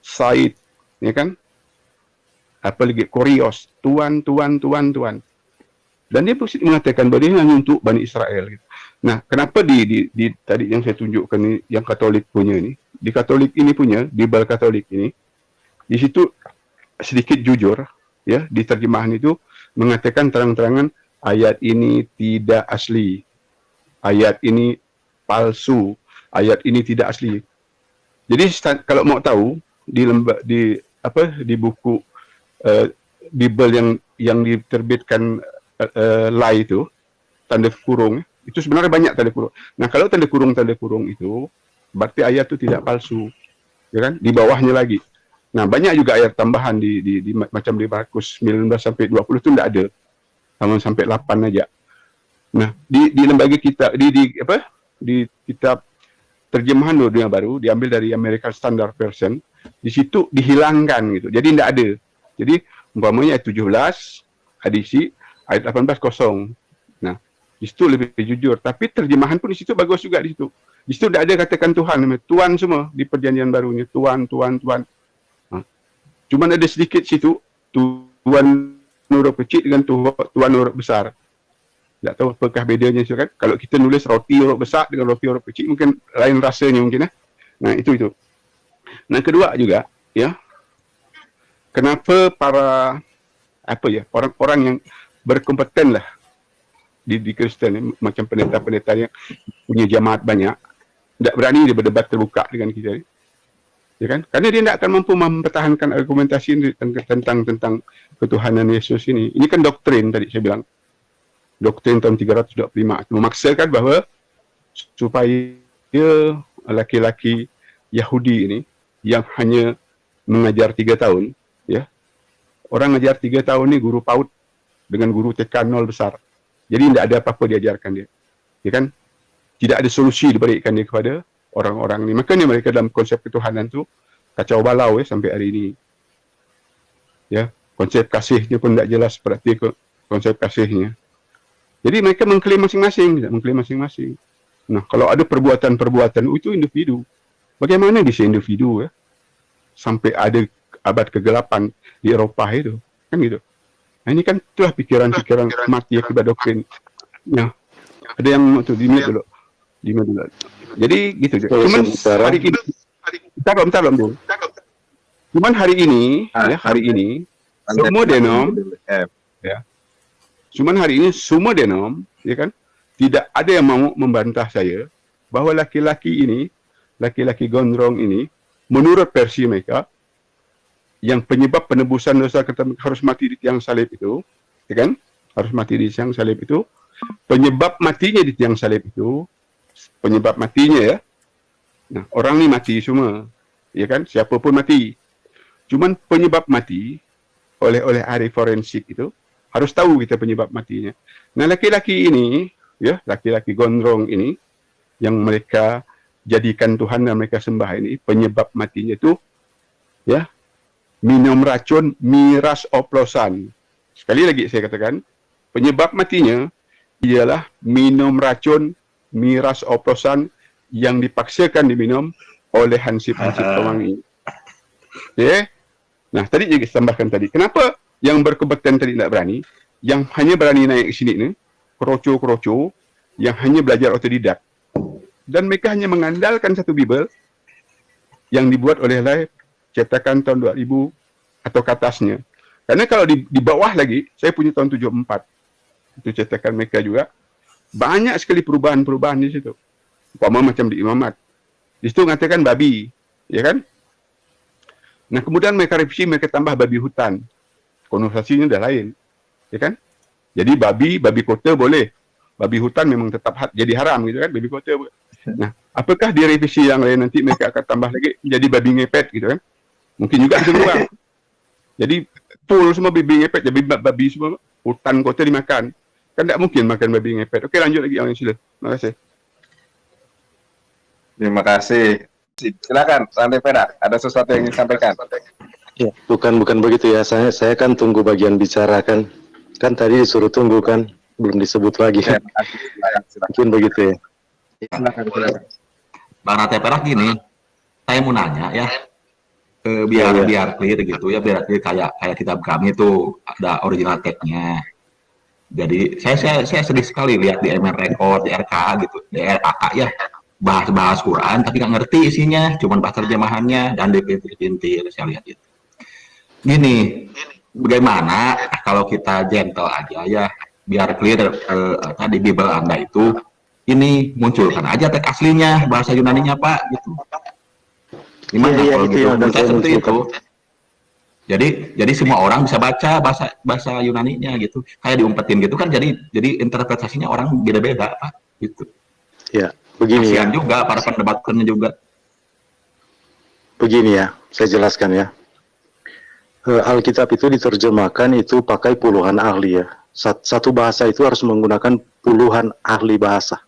Said, ya kan? Apa lagi? Kurios, Tuan. Dan dia mengatakan bahwa dia hanya untuk Bani Israel. Gitu. Nah, kenapa di tadi yang saya tunjukkan ini, yang Katolik punya ini, di Katolik ini punya, di Bal Katolik ini, di situ sedikit jujur, ya, di terjemahan itu mengatakan terang-terangan ayat ini tidak asli, ayat ini palsu. Ayat ini tidak asli. Jadi kalau mau tahu di buku Bible yang diterbitkan Lai itu tanda kurung itu sebenarnya banyak tanda kurung. Nah kalau tanda kurung itu berarti ayat itu tidak palsu, ya kan? Di bawahnya lagi. Nah banyak juga ayat tambahan di macam di Markus 19 sampai 20 itu tidak ada, sampai 8 aja. Nah di lembaga kita di kitab terjemahan dunia baru diambil dari American Standard Version, di situ dihilangkan gitu. Jadi tidak ada. Jadi umpamanya ayat 17 adisi ayat 18 kosong. Nah, di situ lebih jujur, tapi terjemahan pun di situ bagus juga di situ. Di situ tidak ada katakan Tuhan, Tuhan semua di perjanjian barunya, Tuhan. Nah, cuman ada sedikit situ Tuhan huruf kecil dengan Tuhan huruf besar. Tak tahu apakah bedanya kan? Kalau kita nulis roti huruf besar dengan roti huruf kecil mungkin lain rasanya mungkin ya. Nah itu. Nah kedua juga ya. Kenapa para orang-orang yang berkompeten lah di Kristen macam pendeta-pendeta yang punya jamaat banyak tidak berani dia berdebat terbuka dengan kita, ya kan? Karena dia tidak akan mampu mempertahankan argumentasi tentang ketuhanan Yesus ini. Ini kan doktrin tadi saya bilang. Doktrin tahun 325 memaksakan bahwa supaya laki-laki Yahudi ini yang hanya mengajar 3 tahun, ya. Orang ngajar 3 tahun ini guru PAUD dengan guru TK 0 besar. Jadi tidak ada apa-apa diajarkan dia. Ya kan? Tidak ada solusi diberikan dia kepada orang-orang ini. Makanya mereka dalam konsep ketuhanan tu kacau balau sampai hari ini. Ya, konsep kasihnya pun tidak jelas berarti konsep kasihnya. Jadi mereka mengklaim masing-masing, tidak mengklaim masing-masing. Nah, kalau ada perbuatan-perbuatan itu individu. Bagaimana bisa individu ya? Sampai ada abad ke-8 di Eropah itu, kan gitu. Nah, ini kan itulah pikiran-pikiran mati akibat doktrin. Ya, ada yang tuh di dulu. Jadi gitu. Cuman hari ini, bentar dulu. Cuman hari ini, semua denom, ya. Cuman hari ini semua denom, ya kan, tidak ada yang mau membantah saya bahwa laki-laki gondrong ini, menurut versi mereka, yang penyebab penebusan dosa harus mati di tiang salib itu, ya kan, harus mati di tiang salib itu, penyebab matinya di tiang salib itu, penyebab matinya ya, nah orang ini mati semua, ya kan, siapa pun mati. Cuman penyebab mati oleh ahli forensik itu harus tahu kita penyebab matinya. Nah, laki-laki ini, ya, laki-laki gondrong ini yang mereka jadikan Tuhan dan mereka sembah ini, penyebab matinya itu, ya, minum racun miras oplosan. Sekali lagi saya katakan, penyebab matinya ialah minum racun miras oplosan yang dipaksakan diminum oleh hansip-hansip pewangi. Ya. Nah, tadi juga tambahkan tadi. Kenapa yang berkebetulan tadi tidak berani? Yang hanya berani naik ke sini ni, kroco-kroco, yang hanya belajar otodidak. Dan mereka hanya mengandalkan satu Bible yang dibuat oleh cetakan tahun 2000 atau ke atasnya. Karena kalau di bawah lagi, saya punya tahun 74. Itu cetakan mereka juga. Banyak sekali perubahan-perubahan di situ. Umpama macam di Imamat. Di situ mengatakan babi. Ya kan? Nah, kemudian mereka revisi, mereka tambah babi hutan. Konotasinya dah lain. Ya kan? Jadi babi kota boleh. Babi hutan memang tetap jadi haram gitu kan, babi kota. Nah, apakah di revisi yang lain nanti mereka akan tambah lagi jadi babi ngepet gitu kan? Mungkin juga bisa kurang. Jadi full semua babi ngepet, jadi babi semua hutan kota dimakan. Kan tidak mungkin makan babi ngepet. Okey, lanjut lagi yang lain sila. Terima kasih. Terima kasih. Silakan, Rantai Perak. Ada sesuatu yang ingin disampaikan? Ya, bukan begitu ya. Saya kan tunggu bagian bicara kan. Kan tadi disuruh tunggu kan, belum disebut lagi. Ya, mungkin begitu ya. Bang Rantai Perak gini, saya mau nanya ya, biar clear gitu ya, biar clear kayak kitab kami itu ada original text-nya. Jadi saya sedih sekali lihat di MN Record, di RK gitu, di RKK ya, bahas Quran tapi nggak ngerti isinya, cuman bahas terjemahannya dan dipintir saya lihat itu. Gini, bagaimana kalau kita gentle aja ya, biar clear tadi Bible Anda itu ini munculkan aja teks aslinya bahasa Yunaninya Pak gitu. Gimana kalau gitu? Saya seperti itu. Jadi semua orang bisa baca bahasa Yunaninya gitu. Kayak diumpetin gitu kan, jadi interpretasinya orang beda-beda Pak gitu. Ya, begini kasihan ya. Juga para pendebatannya juga. Begini ya, saya jelaskan ya. Alkitab itu diterjemahkan itu pakai puluhan ahli ya. Satu bahasa itu harus menggunakan puluhan ahli bahasa.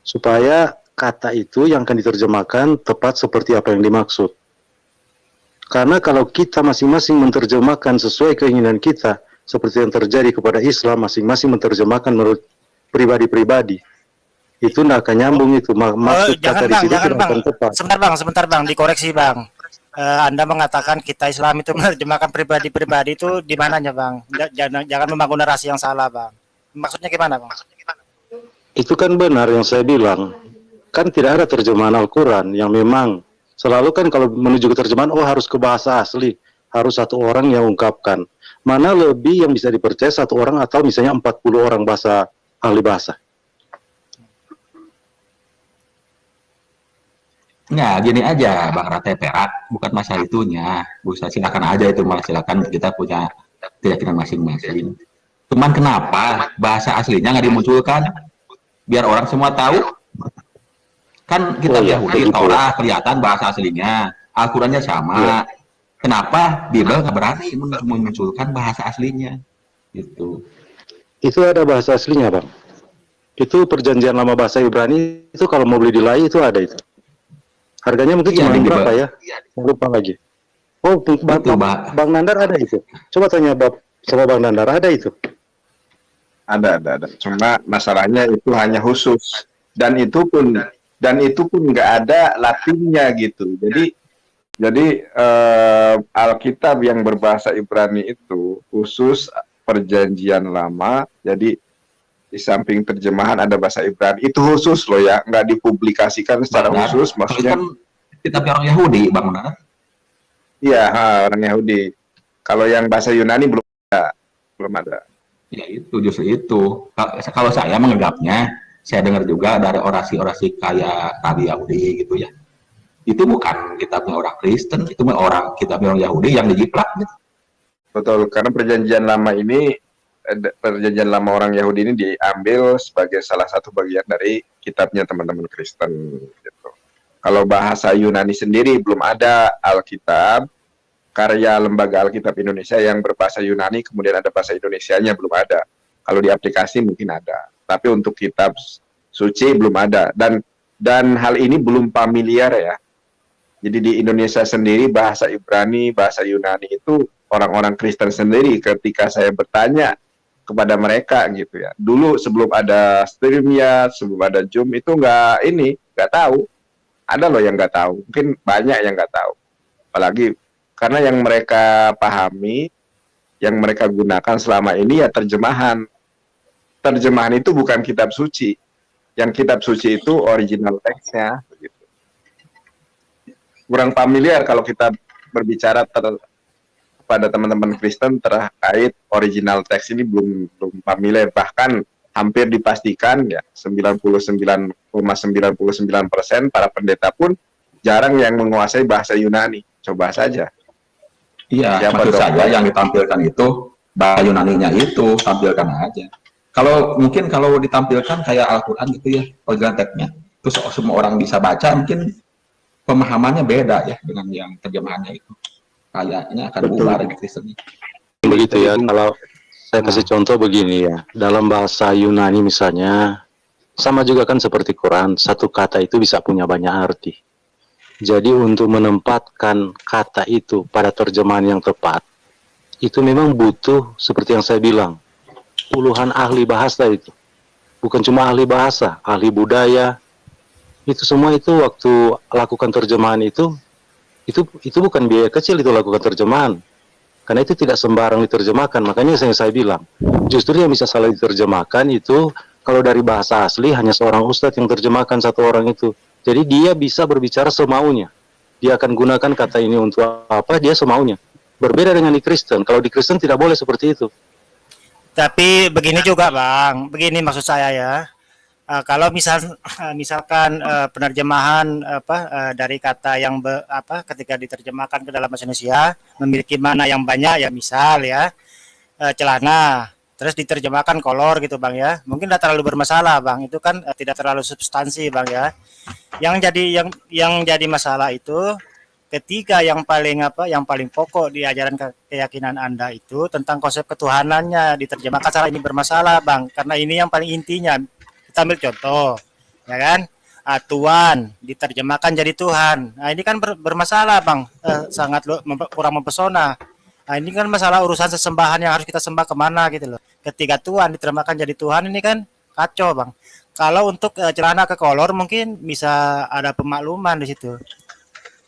Supaya kata itu yang akan diterjemahkan tepat seperti apa yang dimaksud. Karena kalau kita masing-masing menerjemahkan sesuai keinginan kita, seperti yang terjadi kepada Islam, masing-masing menerjemahkan menurut pribadi-pribadi, itu tidak akan nyambung itu. Maksud kata di situ tidak akan tepat. Sebentar bang, dikoreksi bang. Anda mengatakan kita Islam itu menerjemahkan pribadi-pribadi itu di mananya bang? Jangan membangun narasi yang salah bang. Maksudnya gimana bang? Itu kan benar yang saya bilang. Kan tidak ada terjemahan Al-Quran yang memang selalu kan kalau menuju ke terjemahan, harus ke bahasa asli. Harus satu orang yang ungkapkan. Mana lebih yang bisa dipercaya satu orang atau misalnya 40 orang ahli bahasa. Nah, gini aja Bang Rantai Perak, bukan masalah itunya. Bisa silakan aja itu, malah silakan, kita punya keyakinan masing-masing. Cuman kenapa bahasa aslinya nggak dimunculkan? Biar orang semua tahu. Kan kitab Yahudi, gitu. Taurat kelihatan bahasa aslinya, Al-Qurannya sama. Kenapa Bible nggak berani memunculkan bahasa aslinya? Gitu. Itu ada bahasa aslinya, Bang. Itu perjanjian lama bahasa Ibrani itu kalau mau beli di Lai itu ada itu. Harganya mungkin cuma berapa ya? Lupa lagi. Oh, Bang Nandar ada itu. Coba tanya sama Bang Nandar, ada itu. Ada. Cuma masalahnya itu hanya khusus dan itu pun nggak ada Latinnya gitu. Jadi Alkitab yang berbahasa Ibrani itu khusus perjanjian lama. Jadi di samping terjemahan ada bahasa Ibrani. Itu khusus loh ya, nggak dipublikasikan secara khusus. Maksudnya kan kitab orang Yahudi, Bang Nandar. Iya, orang Yahudi. Kalau yang bahasa Yunani belum ada. Ya itu justru itu. Kalau saya menganggapnya, saya dengar juga dari orasi-orasi kayak Nabi Yahudi gitu ya. Itu bukan kitabnya orang Kristen, itu kitabnya orang Yahudi yang dijiplak. Gitu. Betul, karena perjanjian lama orang Yahudi ini diambil sebagai salah satu bagian dari kitabnya teman-teman Kristen. Gitu. Kalau bahasa Yunani sendiri belum ada Alkitab, karya Lembaga Alkitab Indonesia yang berbahasa Yunani, kemudian ada bahasa Indonesianya belum ada. Kalau di aplikasi mungkin ada, tapi untuk kitab suci belum ada. Dan hal ini belum familiar ya. Jadi di Indonesia sendiri bahasa Ibrani, bahasa Yunani itu orang-orang Kristen sendiri ketika saya bertanya kepada mereka gitu ya. Dulu sebelum ada StreamYard, sebelum ada Zoom itu nggak tahu. Ada loh yang nggak tahu, mungkin banyak yang nggak tahu. Apalagi karena yang mereka pahami, yang mereka gunakan selama ini ya terjemahan. Terjemahan itu bukan kitab suci. Yang kitab suci itu original teksnya. Gitu. Kurang familiar kalau kita berbicara pada teman-teman Kristen terkait original teks ini belum familiar. Bahkan hampir dipastikan ya 99,99% para pendeta pun jarang yang menguasai bahasa Yunani. Coba saja. Iya, maksud saya yang ditampilkan itu bahasa Yunaninya itu tampilkan aja. Kalau ditampilkan kayak Al-Quran gitu ya, original teksnya, terus semua orang bisa baca, mungkin pemahamannya beda ya dengan yang terjemahannya itu. Kayaknya akan bubar di Kristen. Begitu ya, kalau saya kasih contoh begini ya, dalam bahasa Yunani misalnya, sama juga kan seperti Quran, satu kata itu bisa punya banyak arti. Jadi untuk menempatkan kata itu pada terjemahan yang tepat, itu memang butuh, seperti yang saya bilang, puluhan ahli bahasa itu. Bukan cuma ahli bahasa, ahli budaya, itu semua itu waktu lakukan terjemahan itu bukan biaya kecil itu lakukan terjemahan. Karena itu tidak sembarang diterjemahkan, makanya saya bilang, justru yang bisa salah diterjemahkan itu, kalau dari bahasa asli hanya seorang ustadz yang terjemahkan satu orang itu. Jadi dia bisa berbicara semaunya. Dia akan gunakan kata ini untuk apa, dia semaunya. Berbeda dengan di Kristen, kalau di Kristen tidak boleh seperti itu. Tapi begini juga Bang, begini maksud saya ya. Kalau misalkan penerjemahan dari kata yang ketika diterjemahkan ke dalam bahasa Indonesia memiliki makna yang banyak ya, misal ya celana, terus diterjemahkan kolor gitu Bang ya, mungkin tidak terlalu bermasalah Bang, itu kan tidak terlalu substansi Bang ya. Yang jadi masalah itu ketika yang paling pokok di ajaran keyakinan Anda itu tentang konsep ketuhanannya diterjemahkan salah, ini bermasalah Bang, karena ini yang paling intinya. Kita ambil contoh, ya kan? Tuhan diterjemahkan jadi Tuhan. Nah ini kan bermasalah Bang, sangat kurang mempesona. Nah ini kan masalah urusan sesembahan yang harus kita sembah kemana gitu loh. Ketika Tuhan diterjemahkan jadi Tuhan ini kan kacau Bang. Kalau untuk celana ke kolor mungkin bisa ada pemakluman di situ.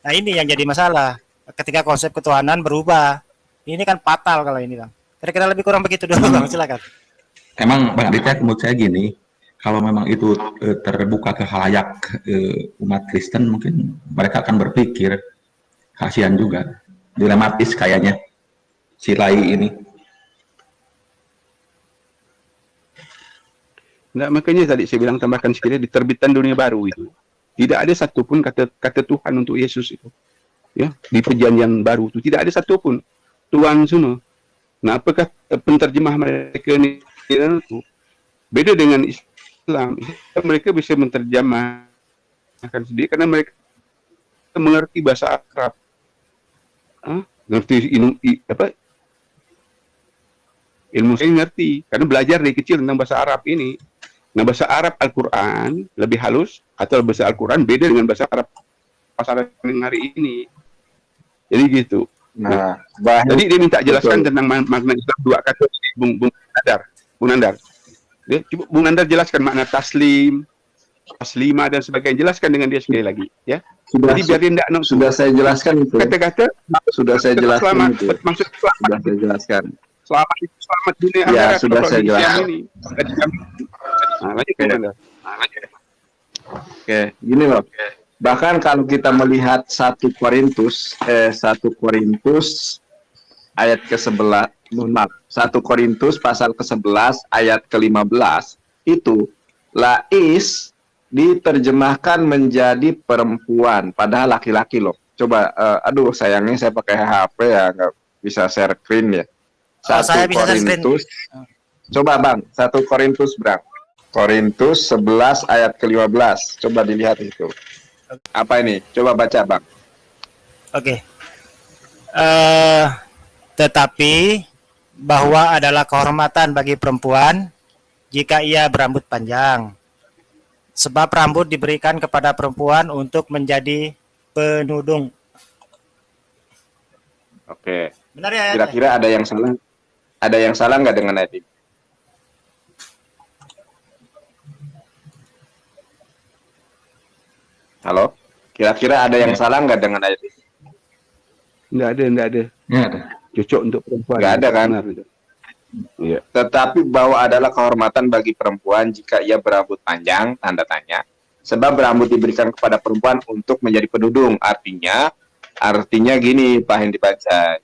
Nah ini yang jadi masalah. Ketika konsep ketuhanan berubah, ini kan fatal kalau ini Bang. Kira-kira lebih kurang begitu dulu Bang, silakan. Emang Bang Aditya, menurut saya gini, kalau memang itu terbuka ke khalayak umat Kristen, mungkin mereka akan berpikir, kasihan juga, dilematis kayaknya si Lai ini. Nah, makanya tadi saya bilang tambahkan sekali di terbitan dunia baru itu tidak ada satupun kata Tuhan untuk Yesus itu, ya, di perjanjian baru itu tidak ada satupun Tuhan semua. Nah, apakah penterjemah mereka ini beda dengan Islam? Mereka bisa menterjemah akan sendiri karena mereka mengerti bahasa Arab. Ngerti ilmu saya ngerti karena belajar dari kecil tentang bahasa Arab ini. Nah, bahasa Arab Al-Quran lebih halus atau bahasa Al-Quran beda dengan bahasa Arab pasaran hari ini. Jadi gitu. Nah, jadi dia minta jelaskan tentang makna Islam dua kata, Bung Nandar. Dia coba Bung Nandar jelaskan makna taslim, taslima dan sebagainya. Jelaskan dengan dia sekali lagi, ya. Jadi biar dia tidak sudah saya jelaskan itu. Kata-kata sudah saya jelaskan selamat, itu. Maksud selamat. Sudah saya jelaskan. Selamat itu selamat dunia ya, akhirat. Sudah saya jelaskan. Lanjut Bung Nandar. Oke, gini loh. Bahkan kalau kita melihat 1 Korintus ayat ke-11, 1 Korintus pasal ke-11 ayat ke-15 itu lais diterjemahkan menjadi perempuan padahal laki-laki loh. Coba aduh sayangnya saya pakai HP ya, nggak bisa share screen ya. 1 Korintus. Coba Bang, 1 Korintus berapa? Korintus 11 ayat ke-15. Coba dilihat itu. Apa ini? Coba baca, Bang. Oke. Tetapi bahwa adalah kehormatan bagi perempuan jika ia berambut panjang. Sebab rambut diberikan kepada perempuan untuk menjadi penudung. Oke. Benar ya? Kira-kira ada yang salah? Ada yang salah nggak dengan ayat ini? Halo? Kira-kira ada yang salah nggak dengan ayat ini? Nggak ada. Nggak ada. Cocok untuk perempuan. Nggak ada kan? Iya. Tetapi bahwa adalah kehormatan bagi perempuan jika ia berambut panjang, tanda tanya. Sebab rambut diberikan kepada perempuan untuk menjadi penudung. Artinya gini, Pak yang dibaca.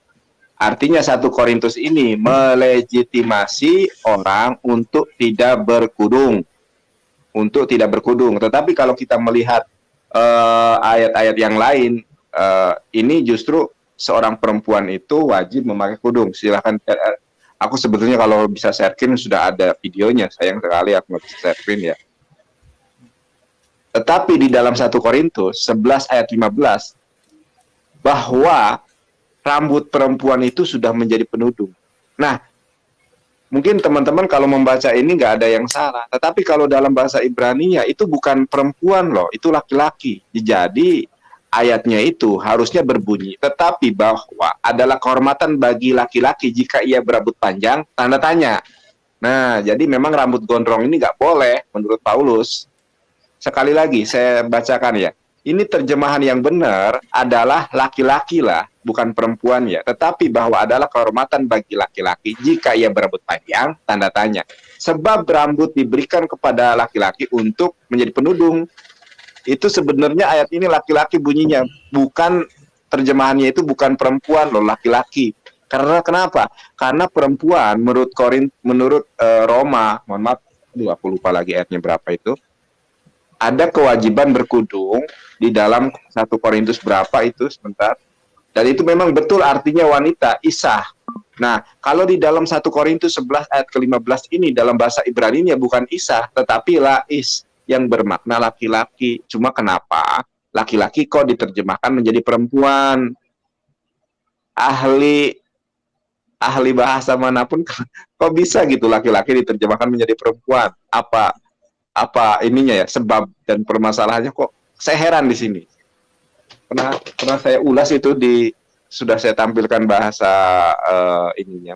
Artinya 1 Korintus ini melegitimasi orang untuk tidak berkudung. Tetapi kalau kita melihat ayat-ayat yang lain, ini justru seorang perempuan itu wajib memakai kudung. Silahkan, aku sebetulnya kalau bisa share screen sudah ada videonya, sayang sekali aku nggak bisa share screen ya. Tetapi di dalam 1 Korintus 11 ayat 15, bahwa rambut perempuan itu sudah menjadi penudung. Nah, mungkin teman-teman kalau membaca ini nggak ada yang salah. Tetapi kalau dalam bahasa Ibrani-nya itu bukan perempuan loh, itu laki-laki. Jadi ayatnya itu harusnya berbunyi, tetapi bahwa adalah kehormatan bagi laki-laki jika ia berambut panjang, tanda tanya. Nah, jadi memang rambut gondrong ini nggak boleh menurut Paulus. Sekali lagi saya bacakan ya. Ini terjemahan yang benar adalah laki-laki lah, bukan perempuan ya. Tetapi bahwa adalah kehormatan bagi laki-laki jika ia berambut panjang, tanda tanya. Sebab rambut diberikan kepada laki-laki untuk menjadi penudung. Itu sebenarnya ayat ini laki-laki bunyinya, bukan terjemahannya itu bukan perempuan loh, laki-laki. Karena kenapa? Karena perempuan menurut Roma, mohon maaf, aku lupa lagi ayatnya berapa itu. Ada kewajiban berkudung di dalam 1 Korintus berapa itu sebentar. Dan itu memang betul artinya wanita, isah. Nah, kalau di dalam 1 Korintus 11 ayat ke-15 ini dalam bahasa Ibrani-nya bukan isah, tetapi lais yang bermakna laki-laki. Cuma kenapa laki-laki kok diterjemahkan menjadi perempuan? Ahli bahasa manapun kok bisa gitu laki-laki diterjemahkan menjadi perempuan? Apa ininya ya, sebab dan permasalahannya kok saya heran di sini. Pernah saya ulas itu sudah saya tampilkan bahasa ininya,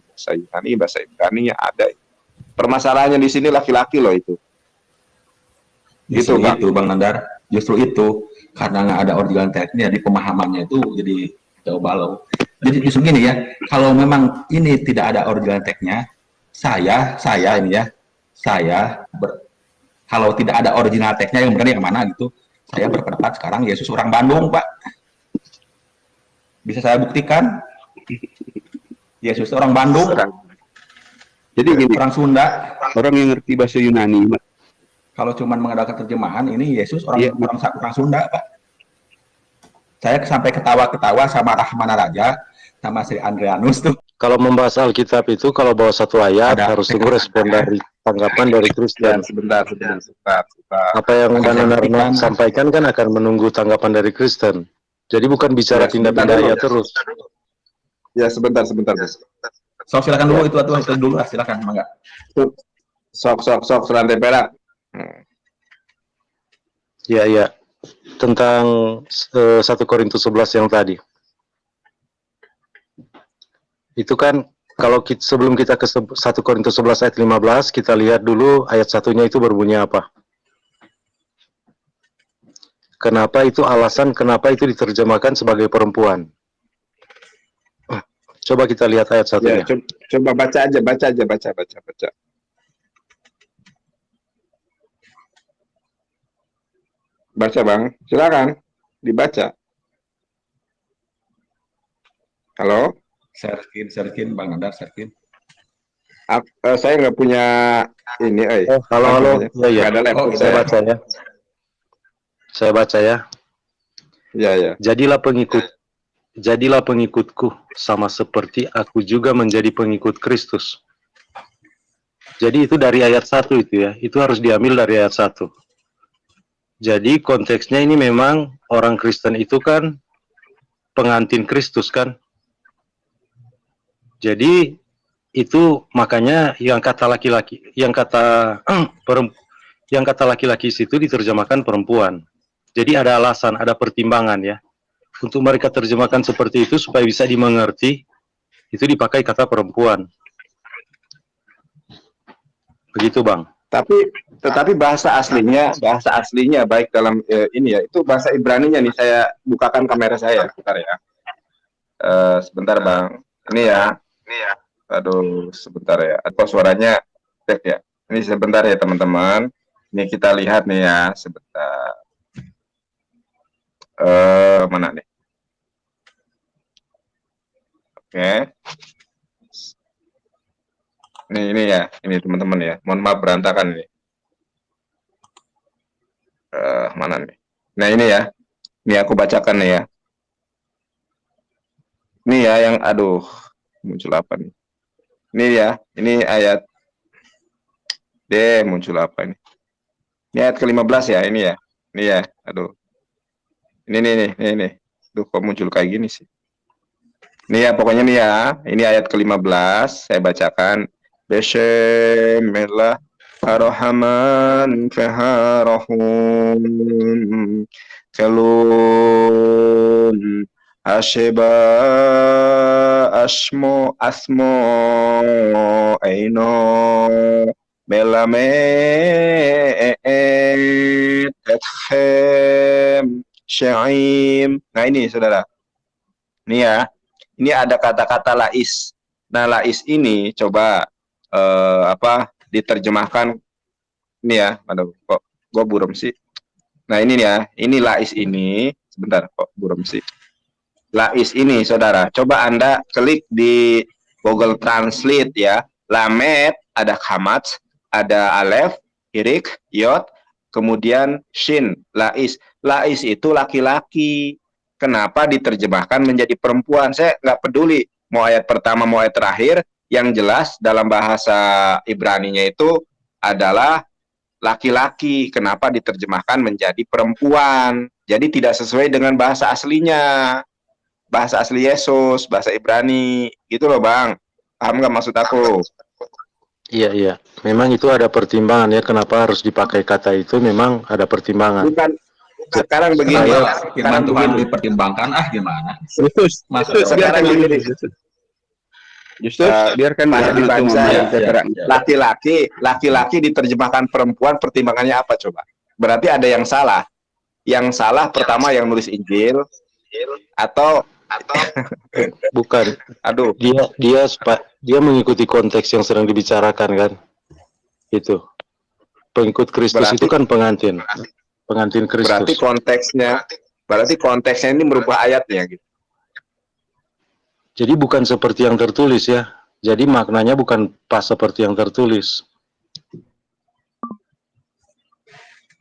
bahasa Ibrani ada. Permasalahannya di sini laki-laki loh itu. Justru itu Bang Nandar, justru itu karena nggak ada original tekniknya di pemahamannya itu jadi jauh balau. Jadi justru gini ya, kalau memang ini tidak ada original tekniknya, kalau tidak ada original teksnya yang benar yang mana gitu, saya berpendapat sekarang Yesus orang Bandung, Pak. Bisa saya buktikan? Yesus orang Bandung. Jadi gini, orang Sunda. Orang yang ngerti bahasa Yunani. Kalau cuma mengandalkan terjemahan, ini Yesus orang Sunda, Pak. Saya sampai ketawa-ketawa sama Rahmana Raja, sama Sri Andreanus tuh. Kalau membahas Alkitab itu, kalau bawa satu ayat harus tunggu respon dari tanggapan dari Kristen. Sebentar. Apa yang Bang Nandar sampaikan kan akan menunggu tanggapan dari Kristen. Jadi bukan bicara pindah-pindah ayat terus. Ya, sebentar. So, silakan dulu itu dulu silakan, mangga. Sok selantai perak. Ya. Tentang 1 Korintus 11 yang tadi. Itu kan kalau sebelum kita ke 1 Korintus 11 ayat 15, kita lihat dulu ayat 1-nya itu berbunyi apa. Kenapa itu alasan kenapa itu diterjemahkan sebagai perempuan. Coba kita lihat ayat 1-nya. Ya, coba baca aja. Baca, Bang. Silakan dibaca. Halo? Serkin, Bang Nandar, serkin. Saya nggak punya ini. Halo. Ya. Ada laptop Saya baca ya. Ya. Jadilah pengikutku sama seperti aku juga menjadi pengikut Kristus. Jadi itu dari ayat 1 itu ya. Itu harus diambil dari ayat 1. Jadi konteksnya ini memang orang Kristen itu kan pengantin Kristus kan. Jadi itu makanya yang kata laki-laki situ diterjemahkan perempuan. Jadi ada alasan, ada pertimbangan ya. Untuk mereka terjemahkan seperti itu supaya bisa dimengerti, itu dipakai kata perempuan. Begitu, Bang. Tetapi bahasa aslinya baik dalam ini ya, itu bahasa Ibraninya nih. Saya bukakan kamera saya, sebentar ya. Sebentar, Bang. Ini ya. Aduh, sebentar ya. Atau suaranya cek ya. Ini sebentar ya, teman-teman. Ini kita lihat nih ya, sebentar. Mana nih? Oke. Ini ya, ini teman-teman ya. Mohon maaf berantakan ini. Mana nih? Nah, ini ya. Ini aku bacakan nih ya. Ini ya yang muncul apa nih? Ini ya, ini ayat muncul apa ini? Ini ayat ke-15 ya, ini ya. Ini ya, Ini. Kok muncul kayak gini sih? Ini ya, pokoknya nih ya. Ini ayat ke-15, saya bacakan. Bismillahirrahmanirrahim. Kalun Asheba asmo aino melame etchem syaim. Nah ini saudara, ini ya, ini ada kata-kata lais. Nah lais ini coba diterjemahkan ini ya. Aduh, kok gue buram sih. Nah ini ya, ini lais ini. Sebentar, kok buram sih. Lais ini, saudara, coba Anda klik di Google Translate ya. Lamet, ada kamat, ada alef, hirik, yot, kemudian shin, lais. Lais itu laki-laki. Kenapa diterjemahkan menjadi perempuan? Saya nggak peduli mau ayat pertama, mau ayat terakhir. Yang jelas dalam bahasa Ibraninya itu adalah laki-laki. Kenapa diterjemahkan menjadi perempuan? Jadi tidak sesuai dengan bahasa aslinya. Bahasa asli Yesus, bahasa Ibrani, gitu loh Bang. Paham nggak maksud aku? Iya. Memang itu ada pertimbangan ya, kenapa harus dipakai kata itu, memang ada pertimbangan. Bukan, sekarang begini. Firman Tuhan dipertimbangkan, gimana? Sekarang begini. Justru biarkan dibaca. Laki-laki diterjemahkan perempuan, pertimbangannya apa coba? Berarti ada yang salah. Yang salah pertama yang nulis Injil, atau bukan. Dia mengikuti konteks yang sedang dibicarakan kan. Itu. Pengikut Kristus itu kan pengantin Kristus. Berarti konteksnya ini merubah ayatnya gitu. Jadi bukan seperti yang tertulis ya. Jadi maknanya bukan pas seperti yang tertulis.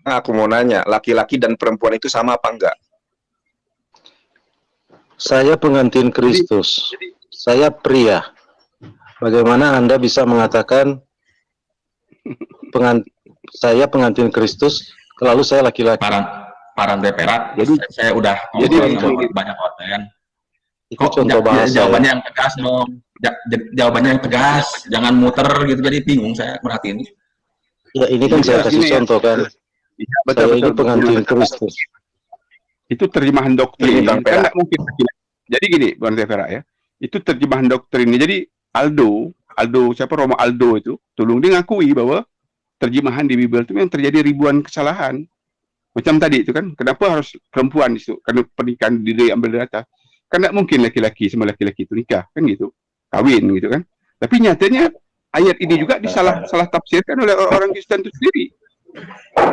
Nah, aku mau nanya, laki-laki dan perempuan itu sama apa enggak? Saya pengantin Kristus. Saya pria. Bagaimana Anda bisa mengatakan Saya pengantin Kristus, lalu saya laki-laki. Parang Perak. Jadi saya udah jadi ngobrol sama banyak konten. Itu contoh bahasa. Jawabannya yang tegas dong. Jawabannya yang tegas, jangan muter gitu. Jadi bingung saya merhatiin. Ya ini kan saya kasih contoh kan. Ya, Saya ini pengantin Kristus. Itu terjemahan doktrin. Bang Kan Perak. nggak mungkin. Jadi gini, Bang Perak ya. Itu terjemahan doktrin. Jadi Aldo, siapa Romo Aldo itu, tolong dia ngakui bahwa terjemahan di Bible itu yang terjadi ribuan kesalahan. Macam tadi itu kan, kenapa harus perempuan itu? Karena pernikahan diri ambil dari atas. Kan nggak mungkin laki-laki sama laki-laki itu nikah, kan gitu. Kawin gitu kan. Tapi nyatanya ayat ini juga salah tafsirkan oleh orang Kristen itu sendiri.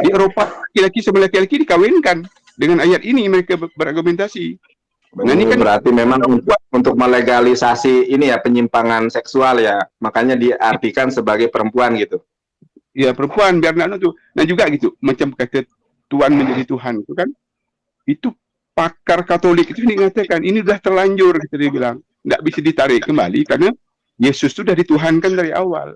Di Eropa laki-laki sama laki-laki dikawinkan. Dengan ayat ini mereka berargumentasi. Nah, ini kan berarti memang untuk melegalisasi ini ya penyimpangan seksual ya, makanya diartikan sebagai perempuan gitu. ya perempuan biar nak tuh. Nah juga gitu, macam kata Tuhan menjadi Tuhan itu kan, itu pakar Katolik itu mengatakan ini sudah terlanjur, gitu dia bilang, tidak bisa ditarik kembali karena Yesus itu sudah dituhankan dari awal.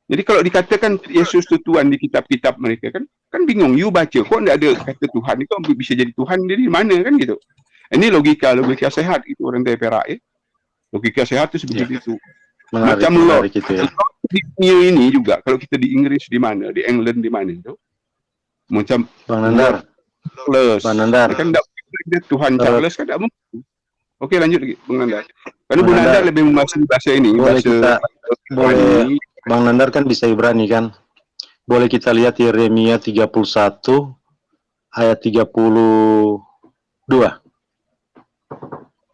Jadi kalau dikatakan Yesus itu Tuhan di kitab-kitab mereka kan bingung. You baca kok tidak ada kata Tuhan itu bisa jadi Tuhan dari mana kan gitu. Ini logika sehat itu orang dari Perak ya. Logika sehat itu seperti itu. Menarik, Macam menarik itu ya. di dunia ini juga kalau kita di Inggris di mana, di England di mana itu macam Bang Nandar. Bang Nandar. kan tidak Tuhan Charles kan tidak mungkin. Oke lanjut lagi Bang Nandar. Karena Bang Bang Nandar Nandar, lebih menguasai bahasa ini. boleh Bahasa kita boleh ini. Bang Nandar kan bisa Ibrani kan? Boleh kita lihat Yeremia 31 ayat 32.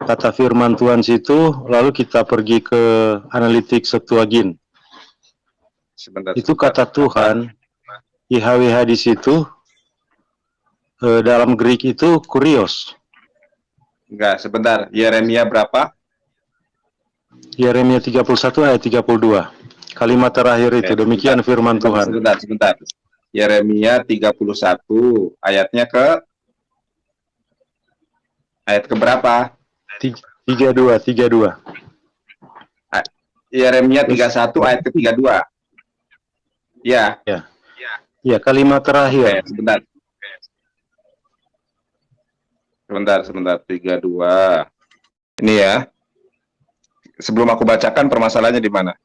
Kata firman Tuhan situ, lalu kita pergi ke analitik Septuagint. Sebentar. Itu kata Tuhan, YHWH di situ, dalam Greek itu kurios. Enggak, sebentar. Yeremia berapa? Yeremia 31 ayat 32. Kalimat terakhir itu, demikian firman Tuhan. Sebentar. Yeremia 31 ayatnya ke ayat ke berapa? 32. Yeremia 31 ayat ke 32. Ya. Ya, kalimat terakhir. Oke, sebentar. 32. Ini ya. Sebelum aku bacakan permasalahannya di mana?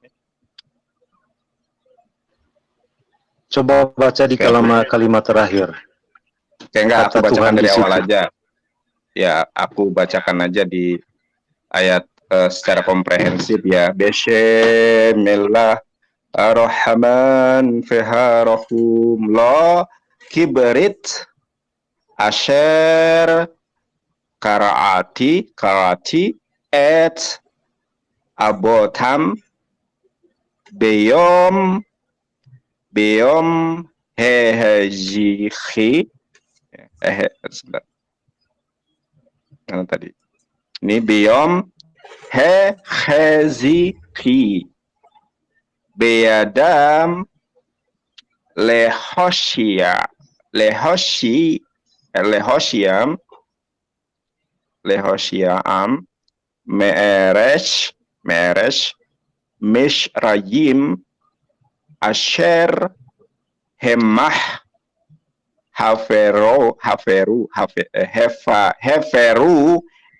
Coba baca di kalimat terakhir. Oke, enggak, aku Kata bacakan Tuhan dari di awal situ. aja. Ya, aku bacakan aja di ayat secara komprehensif ya. Bismillah ar-Rahman fiharahum la kibrit asher karati et abotam beyom hehejihi sebentar. Mana tadi? Ini beyom hehezihi beyadam lehoshiam meeresh mishrayim asher hemah haferu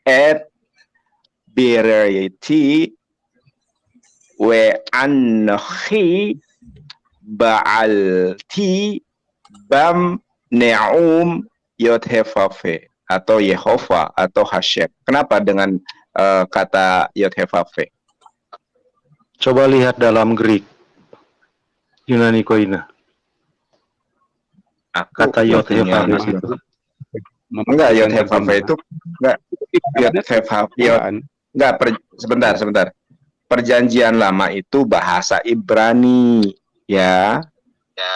et bireti we anhi ba'alti bam ne'um yothefafe atau Yehova atau Hashem. Kenapa dengan kata yothefafe? Coba lihat dalam Greek. Yunani Koina. Kata yothefafe itu. Enggak, yothefafe itu enggak. Sebentar. Perjanjian lama itu bahasa Ibrani, ya.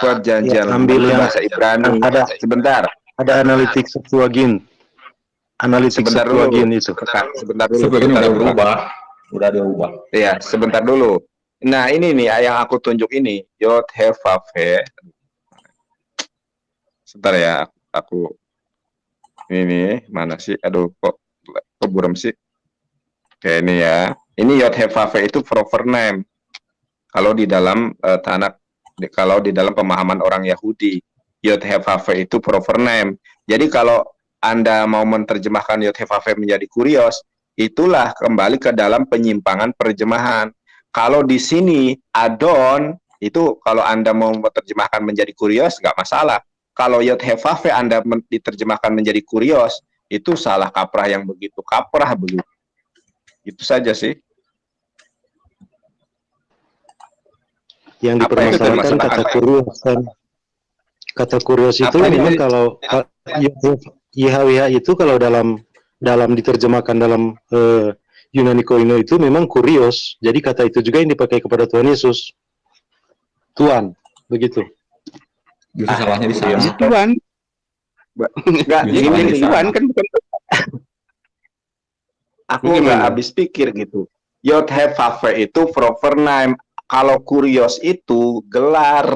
Perjanjian lama itu bahasa Ibrani. Sebentar. Ada analitik Septuagint. Sebentar dulu. Sebentar dulu. Udah diubah. Iya, sebentar dulu. Nah, ini nih yang aku tunjuk ini, yothefafe. Sebentar ya, aku ini mana sih? Aduh, kok buram sih? Oke, ini ya. Ini yothefafe itu proper name. Kalau di dalam Tanakh kalau di dalam pemahaman orang Yahudi. Yod Hef Vav itu proper name. Jadi kalau Anda mau menerjemahkan Yod Hef Vav menjadi kurios, itulah kembali ke dalam penyimpangan terjemahan. Kalau di sini Adon itu kalau Anda mau menerjemahkan menjadi kurios nggak masalah. Kalau Yod Hef Vav Anda diterjemahkan menjadi kurios, itu salah kaprah yang begitu kaprah begitu. Itu saja sih. Yang dipermasalahkan kata kurios kan. Kata kurios itu memang kalau YHWH itu kalau dalam diterjemahkan dalam Yunani Koine itu memang kurios. Jadi kata itu juga yang dipakai kepada Tuhan Yesus. Tuhan, begitu. Justru salahnya di sana. Tuhan. Enggak, ini Tuhan kan bukan. Aku nggak habis pikir gitu. Yod Hef Vav itu proper name. Kalau kurios itu gelar,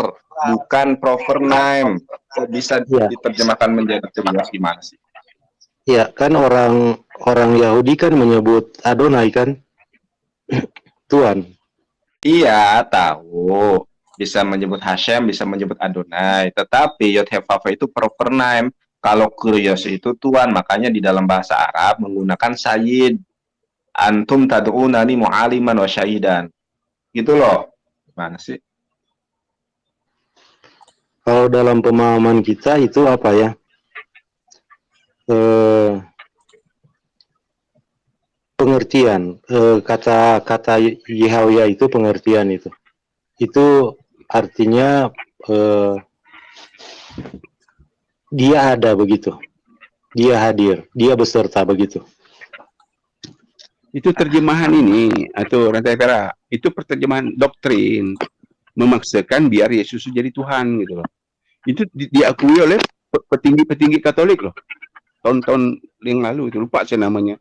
bukan proper name. Kok bisa diterjemahkan menjadi kurios gimana sih? Ya, kan orang Yahudi kan menyebut Adonai kan? Tuhan. Iya, tahu. Bisa menyebut Hashem, bisa menyebut Adonai. Tetapi Yod Hef Vav itu proper name. Kalau kurios itu Tuhan, makanya di dalam bahasa Arab menggunakan sayyid. Antum tad'unani mu'aliman wa syahidan. Gitu loh. Mana sih? Kalau dalam pemahaman kita itu apa ya? Pengertian. Kata Yahweh itu pengertian itu. Itu artinya dia ada begitu. Dia hadir. Dia beserta begitu. Itu terjemahan ini atau rantai perak itu perterjemahan doktrin memaksakan biar Yesus jadi Tuhan gitu loh. Itu diakui oleh petinggi-petinggi Katolik loh. Tahun-tahun yang lalu itu lupa saya namanya.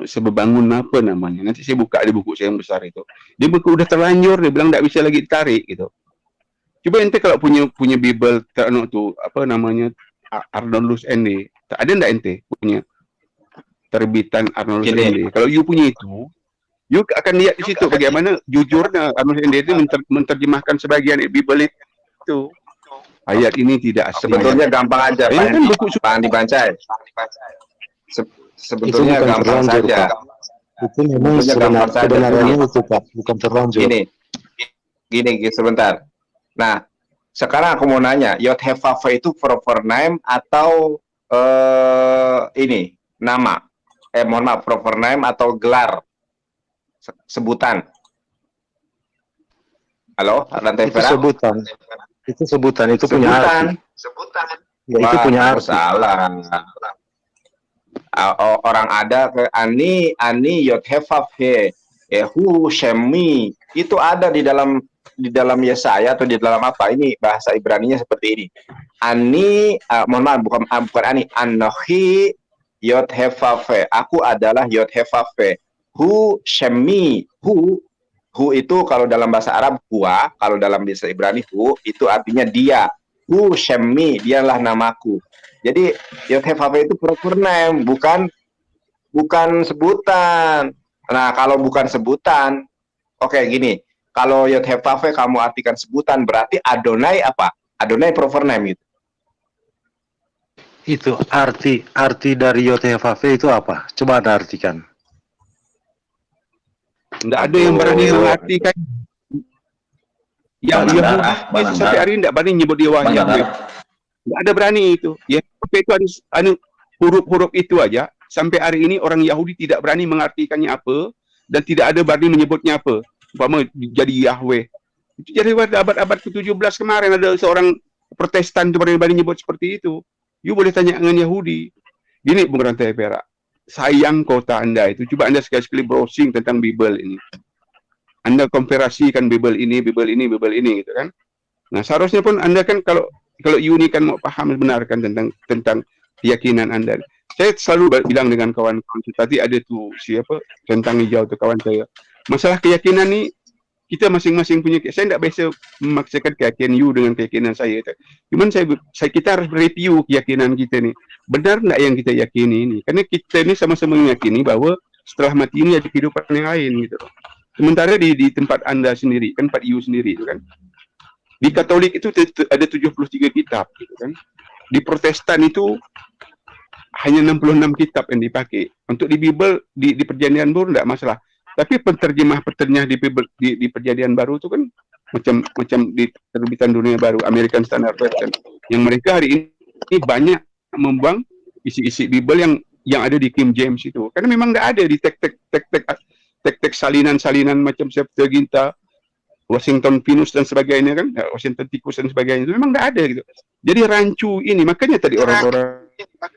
Sebebangun apa namanya. Nanti saya buka di buku saya yang besar itu. Dia buku udah terlanjur, dia bilang tidak bisa lagi ditarik gitu. Coba ente kalau punya Bible tuh apa namanya Arnoldus Ende, ada enggak ente punya terbitan Arnoldus Ende? Kalau you punya itu, you akan lihat di situ bagaimana jujurnya Arnoldus Ende itu menerjemahkan sebagian Bible itu. Ayat ini tidak asli. Sebetulnya gampang aja, Pak. Kan buku Pak Andi Bancai. Sebetulnya gampang saja. Itu memang sebenarnya itu Pak, bukan terlanjur. Gini sebentar. Nah, sekarang aku mau nanya, Yod Hef Vav itu proper name atau ini nama? Mohon maaf, proper name atau gelar? Sebutan. Halo, Rantai Perak? Itu sebutan, itu punya arti. Ya, itu punya arti. Salah. Orang ada ke ani Yod Hef Vav Ehu Shemi itu ada di dalam Yesaya atau di dalam apa ini bahasa Ibraninya seperti ini. Ani mohon maaf bukan ani Anohi Yod Hef Vav. Aku adalah Yod Hef Vav. Hu Shemi. Hu itu kalau dalam bahasa Arab huwa, kalau dalam bahasa Ibrani hu itu artinya dia. Hu Shemi, dialah namaku. Jadi Yod Hef Vav itu proper name, bukan sebutan. Nah, kalau bukan sebutan, oke gini. Kalau Yod Hef Vav kamu artikan sebutan, berarti Adonai apa? Adonai proper name gitu. Itu arti dari Yod Hef Vav itu apa? Coba Anda artikan. Tidak ada yang berani mengartikan. Yang sampai hari ini tidak berani nyebut dia wahyu. Tidak ada berani itu. Ya, itu ada huruf-huruf itu aja. Sampai hari ini orang Yahudi tidak berani mengartikannya apa dan tidak ada berani menyebutnya apa. Umpama jadi Yahweh. Itu jadi abad ke-17 kemarin ada seorang Protestan itu berani nyebut seperti itu. You boleh tanya dengan Yahudi. Gini Bung Rantai Perak. Sayang kota Anda itu. Coba Anda sekali-sekali browsing tentang Bible ini. Anda komparasikan Bible ini gitu kan. Nah, seharusnya pun Anda kan kalau you ini kan mau paham benar kan tentang keyakinan Anda. Saya selalu bilang dengan kawan-kawan tadi ada tuh siapa tentang hijau tuh kawan saya. Masalah keyakinan nih kita masing-masing punya. Saya tidak biasa memaksakan keyakinan you dengan keyakinan saya. Cuman kita harus review keyakinan kita nih. Benar tidak yang kita yakini ini? Karena kita ini sama-sama meyakini bahwa setelah mati ini ada kehidupan yang lain gitu. Sementara di tempat Anda sendiri, kan tempat you sendiri itu kan. Di Katolik itu ada 73 kitab, gitu kan. Di Protestan itu hanya 66 kitab yang dipakai. Untuk di Bible, di Perjanjian Baru tidak masalah. Tapi penterjemah di Perjanjian Baru itu kan macam di terbitan Dunia Baru, American Standard Version, yang mereka hari ini banyak membuang isi-isi Bible yang ada di King James itu. Karena memang nggak ada di teks salinan-salinan macam Septuaginta, Washington Venus dan sebagainya kan, Washington Tikus dan sebagainya itu memang nggak ada gitu. Jadi rancu ini, makanya tadi orang-orang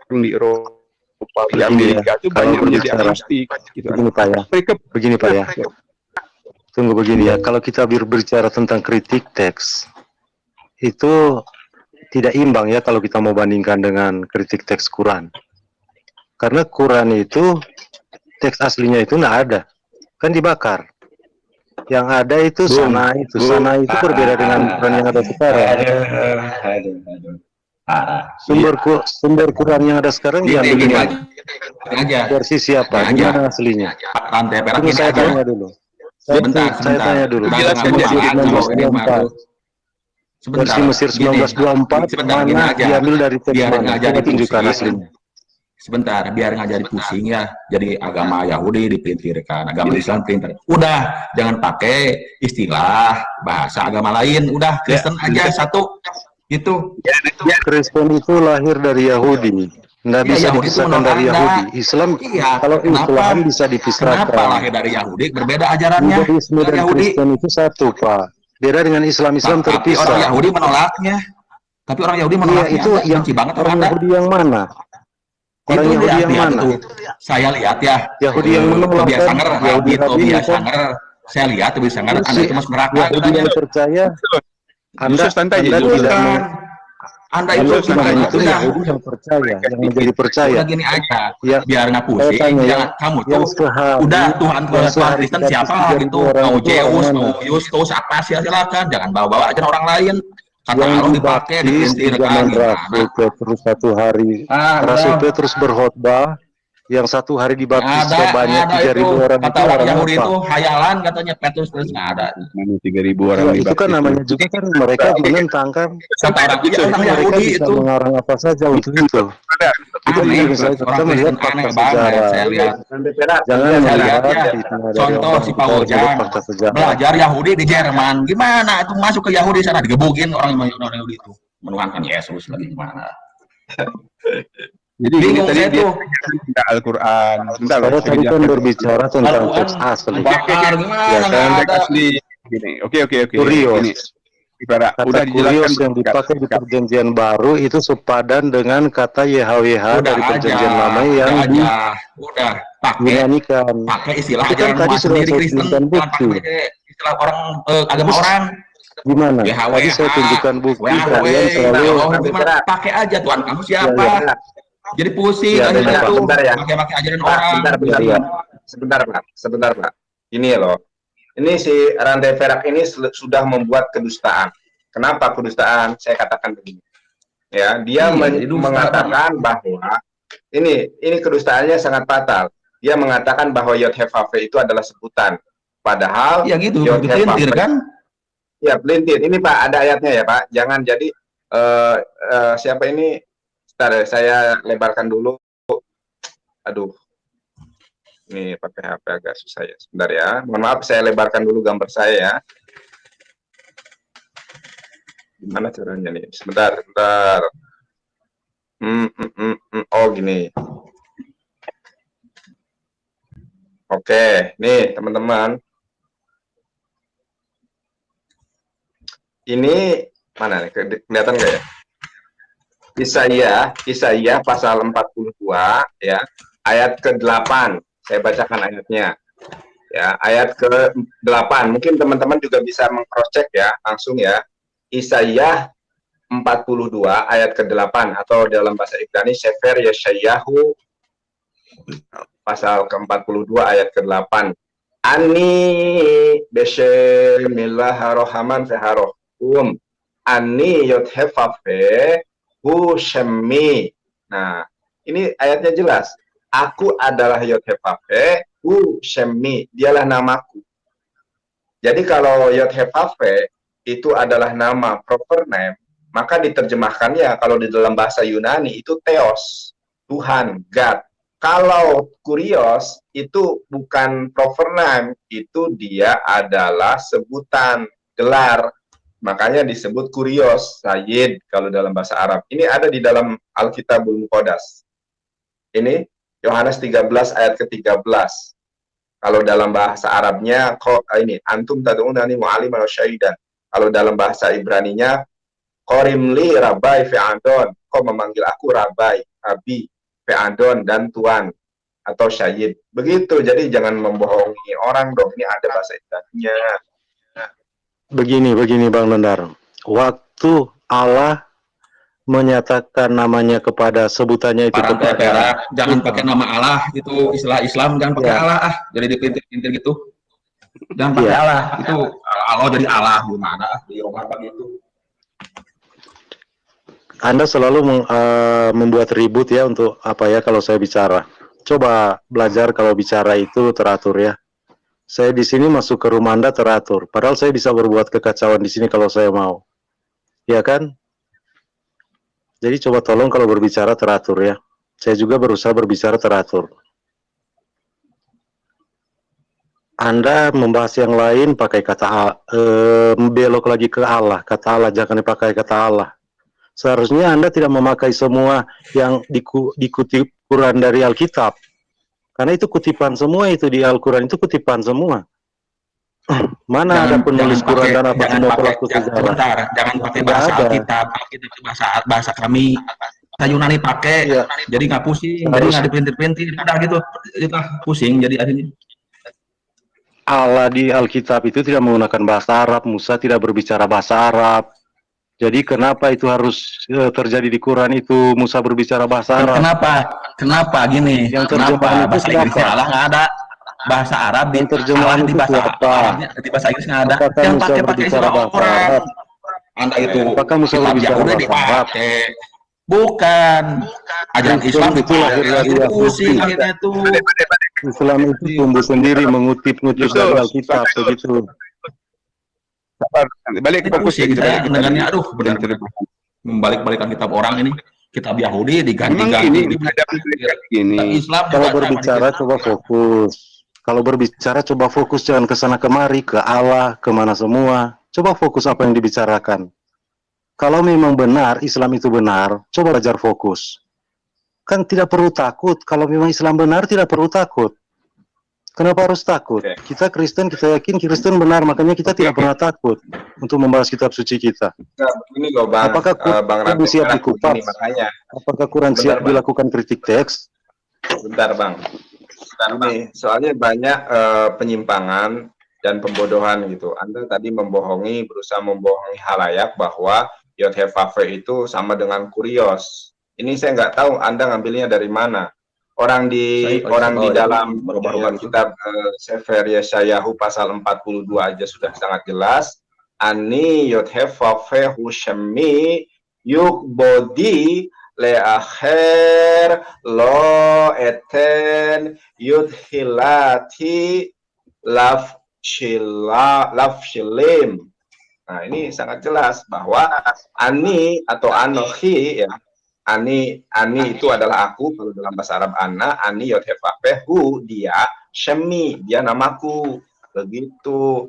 di Eropa, di Amerika itu banyak menjadi agnostik. Gitu. Begini Pak ya, begini Pak ya. Tunggu begini ya, kalau kita berbicara tentang kritik teks, itu tidak imbang ya kalau kita mau bandingkan dengan kritik teks Quran. Karena Quran itu, teks aslinya itu nggak ada, kan dibakar. Yang ada itu sana itu berbeda dengan Quran yang ada sekarang. Sumber Quran yang ada sekarang diambil versi siapa? Gimana aslinya? Tunggu saya tanya dulu. Saya tanya dulu. Versi Mesir 1924 mana diambil dari teks mana? Coba tunjukkan aslinya. Sebentar, biar nggak jadi pusing ya. Jadi agama Yahudi dipelintirkan, agama Islam pelintir. Udah, jangan pakai istilah bahasa agama lain. Udah, Kristen aja satu. Itu. Kristen itu lahir dari Yahudi. Nggak bisa dipisahkan dari Yahudi. Islam, kalau Islam bisa dipisahkan. Kenapa lahir dari Yahudi? Berbeda ajarannya. Judaisme dan Kristen itu satu, Pak. Beda dengan Islam terpisah. Orang Yahudi menolaknya. Tapi orang Yahudi menolaknya. Iya, itu yang banget orang Yahudi yang mana? Orang itu Yahudi yang mana? Saya lihat ya. Yahudi yang menolak Yahudi Tobias Sanger. Saya lihat Tobias Sanger Anda itu masuk neraka. Yahudi yang percaya. Anda itu Yahudi yang percaya, yang menjadi percaya. Udah gini aja, biar nggak pusing. Kamu tuh udah Tuhan Kristen siapa gitu? Mau Zeus, mau Yustus, apa sih silakan. Jangan bawa-bawa aja orang lain. Kata Allah dipakai, dipelintirkan. Terus satu hari Rasul Petrus berkhotbah, yang satu hari dibaptis sebanyak 3.000 orang. Kata orang Yahudi itu hayalan, katanya Petrus nggak ada. 3.000 orang ya, itu kan namanya juga kan mereka menentangkan. Orang Yahudi itu mengarang apa saja untuk itu. Itu misalnya kita melihat fakta sejarah. Jangan melihat contoh si Paujang belajar Yahudi di Jerman. Gimana itu masuk ke Yahudi sana digebukin orang Yahudi itu menuhankan Yesus lagi gimana? Jadi bingung tadi dia tentang Al-Quran. Saya tadi kan berbicara tentang teks asli. Ya kan teks asli. Oke. Kurios. Kata udah kurios yang dipakai di Perjanjian Baru itu sepadan dengan kata YHWH dari Perjanjian Lama yang udah dinyanyikan. Pakai istilah itu kan tadi sudah saya tunjukkan bukti. Istilah orang agama orang. Gimana? Tadi saya tunjukkan bukti. Kalian selalu pakai aja Tuhan kamu siapa? Jadi pusing aja tuh. Pakai ajaran orang. Sebentar Pak. Ini loh. Ini si Rantai Perak ini sudah membuat kedustaan. Kenapa kedustaan? Saya katakan begini. Ya, dia mengatakan bahwa ini kedustaannya sangat fatal. Dia mengatakan bahwa Yod-Heh-Vav-He itu adalah sebutan. Padahal ya gitu, pelintir kan? Ya, pelintir. Ini Pak, ada ayatnya ya Pak. Jangan jadi siapa ini? Sebentar, saya lebarkan dulu. Aduh. Ini pakai HP agak susah ya. Sebentar ya. Mohon maaf, saya lebarkan dulu gambar saya ya. Gimana caranya nih? Sebentar. Oh, gini. Oke, nih teman-teman. Ini mana nih? Kelihatan nggak ya? Yesaya pasal 42 ya, ayat ke-8. Saya bacakan ayatnya. Ya, ayat ke-8. Mungkin teman-teman juga bisa meng-cross-check ya, langsung ya. Yesaya 42 ayat ke-8 atau dalam bahasa Ibrani Sefer Yeshayahu pasal ke-42 ayat ke-8. Ani Bismillahirrahmanirrahim. Ani Yod-Heh-Vav-He hu Shemmi. Nah, ini ayatnya jelas. Aku adalah Yod-Heh-Vav-He hu Shemmi. Dialah namaku. Jadi kalau Yod-Heh-Vav-He itu adalah nama proper name, maka diterjemahkannya kalau di dalam bahasa Yunani itu theos, Tuhan, God. Kalau kurios itu bukan proper name, itu dia adalah sebutan, gelar. Makanya disebut kurios, Sayyid kalau dalam bahasa Arab. Ini ada di dalam Alkitabul Muqaddas. Ini Yohanes 13 ayat ke-13. Kalau dalam bahasa Arabnya ini antum tad'unani mu'alliman wa syahidan. Kalau dalam bahasa Ibraninya Qorim li Rabbai Fe'adon. Kau memanggil aku Rabbai, Abi, Fe'adon, dan Tuan atau Syahid. Begitu, jadi jangan membohongi orang dong. Ini ada bahasa Ibraninya. Begini Bang Nandar. Waktu Allah menyatakan namanya kepada sebutannya itu kepada jangan pakai nama Allah, itu istilah Islam, jangan pakai Allah jadi dipintir-pintir gitu. Jangan pakai Allah, itu Allah jadi Allah gimana di Roma itu. Anda selalu membuat ribut ya untuk apa ya kalau saya bicara. Coba belajar kalau bicara itu teratur ya. Saya di sini masuk ke rumah Anda teratur. Padahal saya bisa berbuat kekacauan di sini kalau saya mau. Ya kan? Jadi coba tolong kalau berbicara teratur ya. Saya juga berusaha berbicara teratur. Anda membahas yang lain pakai kata belok lagi ke Allah. Kata Allah, jangan dipakai kata Allah. Seharusnya Anda tidak memakai semua yang dikutip Quran dari Alkitab. Karena itu kutipan semua, itu di Al-Quran itu kutipan semua. Mana ada penulis Quran dan apa semua pelaku sejarah? Jangan pakai bahasa Alkitab itu bahasa kami. Bahasa Yunani pakai, jadi nggak pusing, jadi nggak dipintir-pintir, udah gitu, itu pusing jadi akhirnya. Allah di Alkitab itu tidak menggunakan bahasa Arab, Musa tidak berbicara bahasa Arab. Jadi kenapa itu harus terjadi di Quran itu Musa berbicara bahasa Arab? Kenapa gini? Yang kenapa terjemahan bahasa Inggrisnya Allah nggak ada? Bahasa Arab yang terjemahan itu siapa? Di bahasa Inggris nggak ada. Apakah Yang Musa berbicara bahasa Arab? Anda itu. Apakah Musa berbicara bahasa Arab? Bukan. Ajaran Islam itu lahir dari pusing akhirnya itu. Islam itu tumbuh sendiri mengutip-ngutip dari Alkitab begitu. Balik ke fokus ya, kita dengannya aduh benar membalik-balikan kitab orang ini, kitab Yahudi diganti-ganti Islam. Kalau berbicara coba fokus. Kalau berbicara coba fokus, jangan ke sana kemari, ke Allah, kemana semua. Coba fokus apa yang dibicarakan. Kalau memang benar Islam itu benar, coba belajar fokus. Kan tidak perlu takut. Kalau memang Islam benar tidak perlu takut. Kenapa harus takut? Kita Kristen, kita yakin Kristen benar, makanya kita tidak pernah takut untuk membahas kitab suci kita. Nah, begini loh Bang. Apakah Quran siap dikupas? Apakah Quran siap dilakukan kritik teks? Bentar Bang. Ini soalnya banyak penyimpangan dan pembodohan gitu. Anda tadi berusaha membohongi halayak bahwa Yod-Heh-Vav-He itu sama dengan kurios. Ini saya nggak tahu Anda ngambilnya dari mana. Orang di dalam kitab Sefer Yeshayahu pasal 42 aja sudah sangat jelas. Ani Yod-Heh-Vav-He Hushemi Yuk Bodi Leacher Lo Eten Yud Hilati Lafshilim. Nah ini sangat jelas bahwa Ani atau Anohi ya. Ani itu adalah aku, kalau dalam bahasa Arab Ana, Ani Yod-Heh-Vav-He, dia, Shemi, dia namaku, begitu.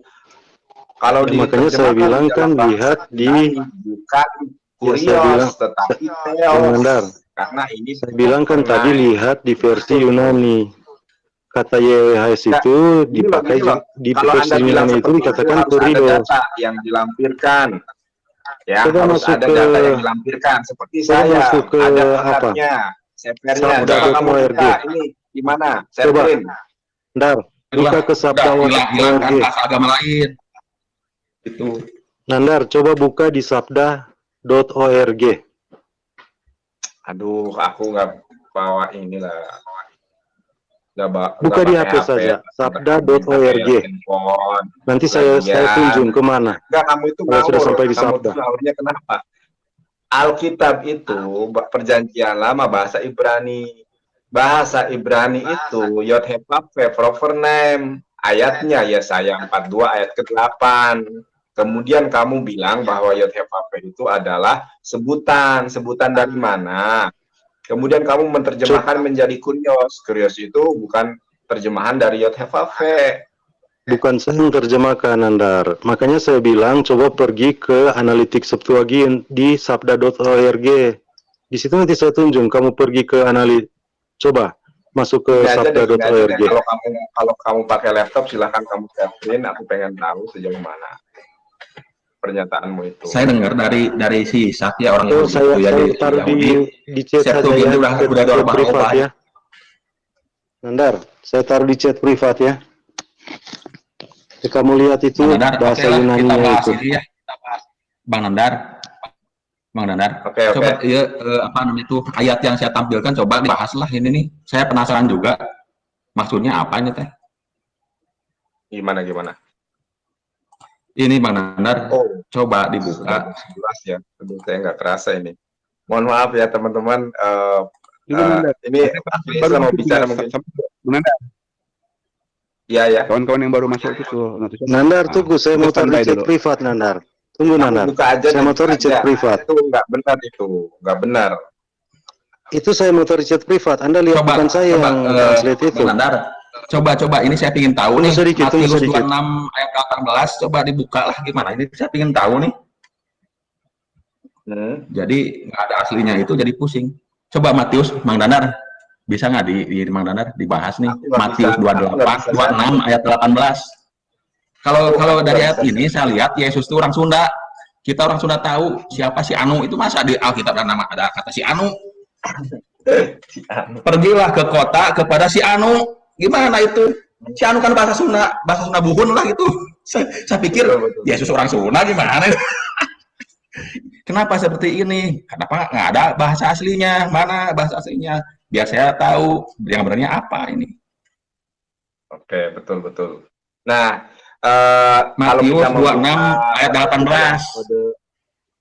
Kalau makanya saya bilang kan lihat di bukan kurios, tetapi theos. Karena ini saya bilang kan tadi lihat di versi Yunani. Kata YHS itu dipakai di versi Yunani itu dikatakan kurios. Yang dilampirkan. Ya, coba harus ada data yang dilampirkan seperti saya ada angkatnya, sefernya, coba kamu buka ini gimana? Seferin. Nandar, buka ke sabda.org. Agama lain. Itu. Nandar, coba buka di sabda.org. Aduh, aku nggak bawa inilah. Buka di HP saja, sabda.org. Nanti saya tunjuk kemana. Enggak, kamu itu sudah sampai di sabda. Kenapa? Alkitab itu perjanjian lama bahasa Ibrani. Bahasa Ibrani itu Yod-Heh-Vav-He proper name. Ayatnya Yesaya 42 ayat ke-8. Kemudian kamu bilang bahwa Yod Heh Vav Heh itu adalah sebutan dari mana? Kemudian kamu menerjemahkan menjadi kurios. Kurios itu bukan terjemahan dari Yod Heh Vav Heh. Bukan saya yang terjemahkan, Nandar. Makanya saya bilang coba pergi ke analitik Septuagint di sabda.org. Di situ nanti saya tunjuk. Kamu pergi ke coba masuk ke sabda.org. Kalau kamu pakai laptop silahkan kamu capture. Aku pengen tahu sejauh mana pernyataanmu itu. Saya dengar dari si Ishak ya, orang Yahudi itu ya, saya taruh di chat saja ya, udah chat privat ya. Nandar, saya taruh di chat privat ya. Kamu lihat itu bahasa Yunani itu. Ya. Bang Nandar. Coba ya apa namanya itu ayat yang saya tampilkan coba dibahas lah ini nih. Saya penasaran juga maksudnya apa ini teh. Gimana? Ini Bang Nandar, coba dibuka. Jelas ya, tentu saya nggak kerasa ini. Mohon maaf ya teman-teman. Ini baru mau bicara mungkin. Nandar. Ya. Kawan-kawan yang baru masuk itu tuh. Nandar, tunggu, saya mau taruh di chat privat, Nandar. Tunggu, Nandar. Buka aja. Saya mau taruh di chat privat. Itu nggak benar. Itu saya mau taruh di chat privat. Anda lihat bukan saya yang translate itu. Nandar. Coba ini saya ingin tahu nih. Matius 26 ayat 18 coba dibuka lah gimana ini saya ingin tahu nih. Jadi nggak ada aslinya itu jadi pusing. Coba Matius, Mang Danar bisa nggak di Mang Danar dibahas nih Matius 26 ayat 18. Kalau dari ayat ini saya lihat Yesus itu orang Sunda. Kita orang Sunda tahu siapa si Anu itu, masa di Alkitab ada kata si Anu. Pergilah ke kota kepada si Anu. Gimana itu? Si Anu kan bahasa Sunda buhun lah gitu. Saya pikir Yesus orang Sunda gimana? Kenapa seperti ini? Kenapa nggak ada bahasa aslinya? Mana bahasa aslinya? Biar saya tahu yang benernya apa ini. Oke, betul. Nah, Matius 26 ayat 18.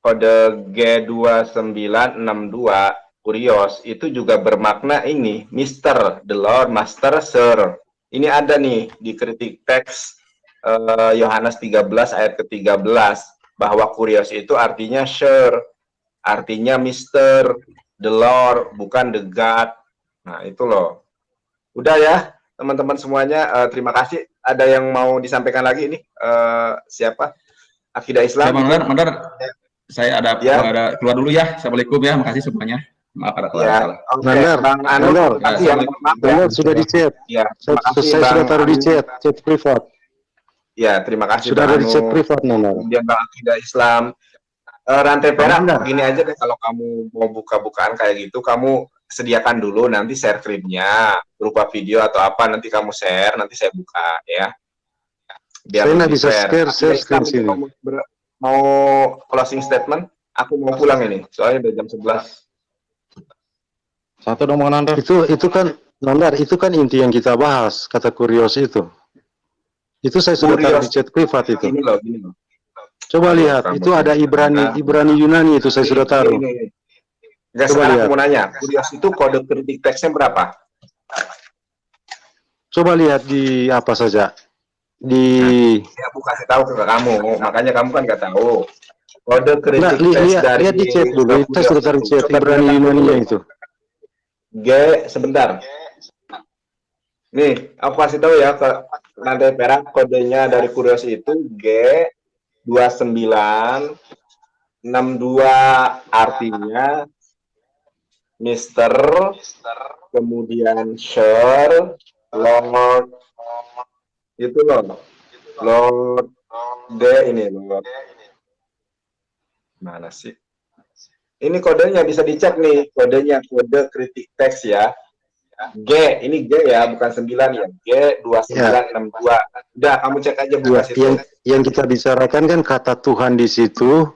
Kode G2962 kurios itu juga bermakna ini, Mr. The Lord, Master, Sir. Ini ada nih di kritik teks Yohanes 13 ayat ke-13 bahwa kurios itu artinya Sir, artinya Mr. The Lord, bukan the God. Nah, itu loh. Udah ya, teman-teman semuanya, terima kasih. Ada yang mau disampaikan lagi ini? Siapa? Akidah Islam. Saya ada keluar dulu ya. Assalamualaikum ya, makasih semuanya. Maaf ada salah. Nandar, sudah di chat. Ya, saya sudah taruh di chat privat. Ya, terima kasih. Sudah ada di chat privat, Nandar. Kemudian Bang Akidah Islam. Rantai perak, gini aja deh, kalau kamu mau buka-bukaan kayak gitu, kamu sediakan dulu, nanti share klipnya, berupa video atau apa, nanti kamu share, nanti saya buka, ya. Biar saya nggak bisa share screen sini. Mau closing statement? Aku mau pulang ini, soalnya udah jam 11. Satu dong, Nandar. Itu kan, Nandar, itu kan inti yang kita bahas, kata kurios itu. Itu saya sudah taruh di chat privat itu. Gini loh. Coba lihat, itu ada Ibrani Yunani itu saya sudah taruh. Nggak, sekarang aku mau nanya, kurios itu kode kritik teksnya berapa? Coba lihat di apa saja. Aku kasih tahu ke kamu, makanya kamu kan nggak tahu. Kode kritik teks dari... Lihat di chat dulu, saya sudah taruh chat Ibrani Yunani itu. Sebentar. Nih, aku kasih tahu ya ke rantai perak, kodenya dari kurios itu G2962, artinya Mister, kemudian Sir, Lord, itu loh, Lord ini Lord. Mana sih? Ini kodenya bisa dicek nih, kodenya, kode kritik teks ya. Ini G ya, bukan 9 ya. G2962. Udah, kamu cek aja buka situ. Yang kita bicarakan kan kata Tuhan di situ,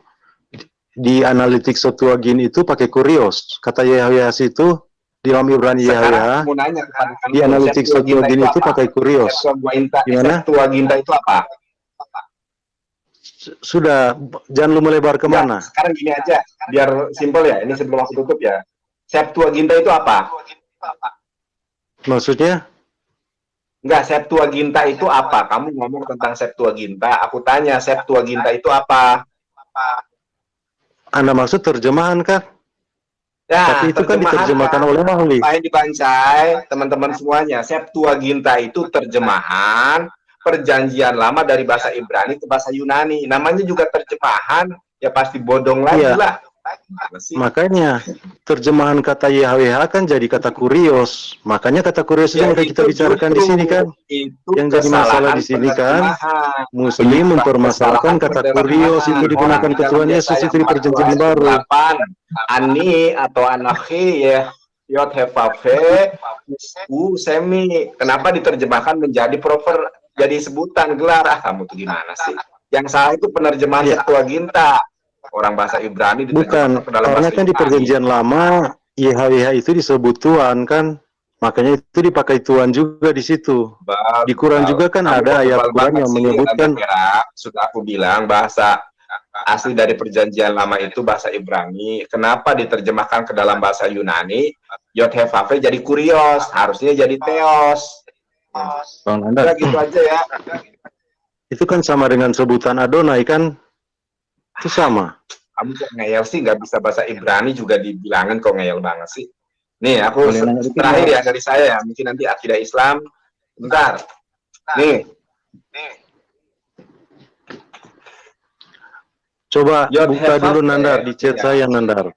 di analitik Septuagint itu pakai kurios. Kata Yahya itu di dalam Ibrani Yahya, di analitik Septuagint itu pakai kurios. Gimana? Septuagint itu apa? Sudah, jangan lu melebar kemana. Sekarang gini aja, biar simpel ya. Ini sebelum aku tutup ya. Septuagint itu apa? Maksudnya? Enggak, Septuaginta itu apa? Kamu ngomong tentang Septuaginta, aku tanya Septuaginta itu apa? Anda maksud terjemahan kan? Ya, Tapi itu kan diterjemahkan oleh ahli. Lain dibancai, teman-teman semuanya. Septuaginta itu terjemahan perjanjian lama dari bahasa Ibrani ke bahasa Yunani. Namanya juga terjemahan, ya pasti bodong lagi lah. Makanya terjemahan kata YHWH kan jadi kata kurios. Makanya kata kurios itu udah kita bicarakan di sini kan. Yang jadi masalah di sini kan, Muslim mempermasalahkan kata kurios itu digunakan ke Tuhan Yesus itu di perjanjian baru. Ani atau anakhi ya, yot hefafe, semi. Kenapa diterjemahkan menjadi proper, jadi sebutan gelar? Kamu tuh gimana sih? Yang salah itu penerjemahan Septuaginta. Orang bahasa Ibrani bukan, karena kan di perjanjian lama YHWH itu disebut Tuhan kan, makanya itu dipakai Tuhan juga di situ. Di Quran juga kan ada ayat Quran yang menyebutkan. Sudah aku bilang bahasa asli dari perjanjian lama itu bahasa Ibrani. Kenapa diterjemahkan ke dalam bahasa Yunani? Yod Hevave jadi kurios, harusnya jadi teos. Bang Nanda, gitu aja ya. Itu kan sama dengan sebutan Adonai kan? Itu sama. Kamu kok ngeyel sih, nggak bisa bahasa Ibrani juga dibilangin kok ngeyel banget sih. Nih, aku terakhir ya dari saya ya, mungkin nanti akidah Islam. Bentar. Nih. Coba buka dulu Nandar di chat saya Nandar.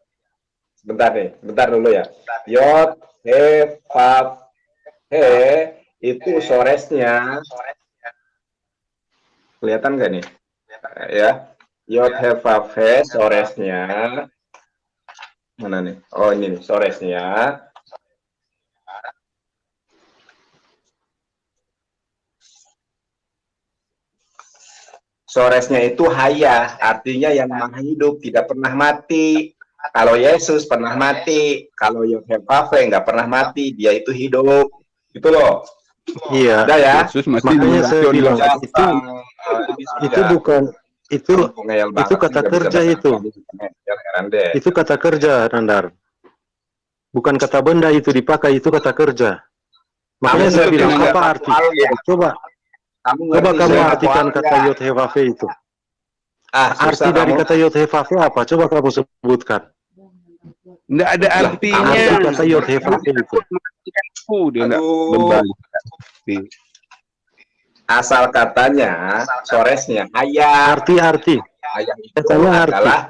Bentar nih, bentar dulu ya. Yod, he, fab, he, itu soresnya. Kelihatan nggak nih? Ya. Yod Hevafe soresnya mana nih? Oh ini nih soresnya. Soresnya itu haya, artinya yang maha hidup, tidak pernah mati. Kalau Yesus pernah mati, kalau Yod Hevafe nggak pernah mati, dia itu hidup. Gitu loh. Iya. Ada ya? Yesus masih makanya saya bilang itu bukan itu kata kerja itu kata kerja Nandar, bukan kata benda itu dipakai, itu kata kerja. Makanya saya bilang apa arti? Coba kamu artikan kata Yod Hevave itu. Arti dari kata Yod Hevave apa? Coba kamu sebutkan. Nggak ada artinya. Arti kata Yod Hevave itu. Dia nggak berbalik. Asal katanya soresnya haya. Arti. Haya itu adalah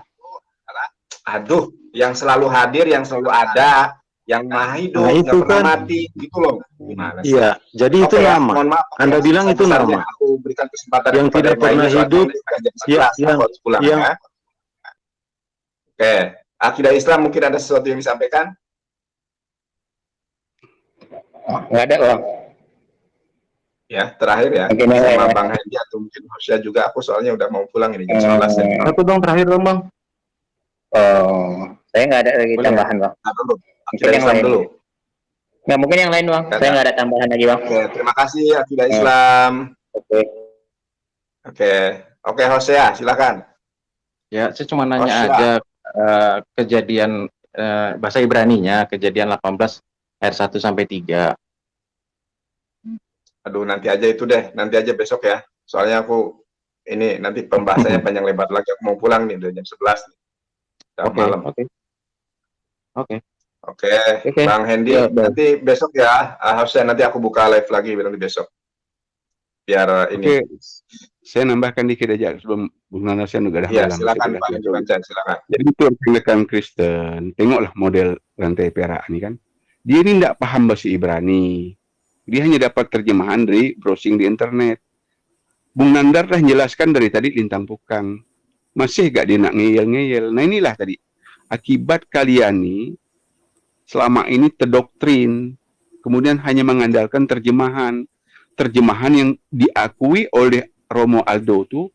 aduh, yang selalu hadir, yang selalu ada, yang maha hidup, nah, itu pernah kan mati, gitu loh. Gimana sih? Iya, jadi itu nama. Maaf, Anda bilang itu nama. Aku berikan kesempatan yang tidak pernah hidup, yang Oke, akidah Islam mungkin ada sesuatu yang disampaikan? Nggak ada, Bang. Ya, terakhir ya, sama Bang Hendi atau mungkin Hosya juga. Aku soalnya udah mau pulang ini jam 11 ya. Satu dong terakhir dong Bang. Oh, saya nggak ada lagi tambahan Bang. Akidah Islam dulu. Nggak, mungkin yang lain Bang. Saya nggak ada tambahan lagi Bang. Oke, terima kasih akidah Islam. Oke, Hosya, silakan. Ya, saya cuma nanya aja kejadian bahasa Ibraninya, kejadian 18 ayat 1 sampai 3. Aduh, nanti aja itu deh, nanti aja besok ya. Soalnya aku ini nanti pembahasannya panjang lebar lagi. Aku mau pulang nih, udah jam 11 nih. Malam. Oke, Bang Hendi, nanti besok ya. Harusnya nanti aku buka live lagi nanti besok. Biar ini. Saya nambahkan dikit aja sebelum Bung Nanasen juga dah malam. Silakan Pak Hendi, silakan. Jadi itu rekan Kristen, tengoklah model rantai perak ini kan. Dia ini tidak paham bahasa Ibrani. Dia hanya dapat terjemahan dari browsing di internet. Bung Nandar dah jelaskan dari tadi lintang pukang. Masih gak dia nak ngeyel-ngeyel. Nah inilah tadi. Akibat kalian nih selama ini terdoktrin. Kemudian hanya mengandalkan terjemahan. Terjemahan yang diakui oleh Romo Aldo itu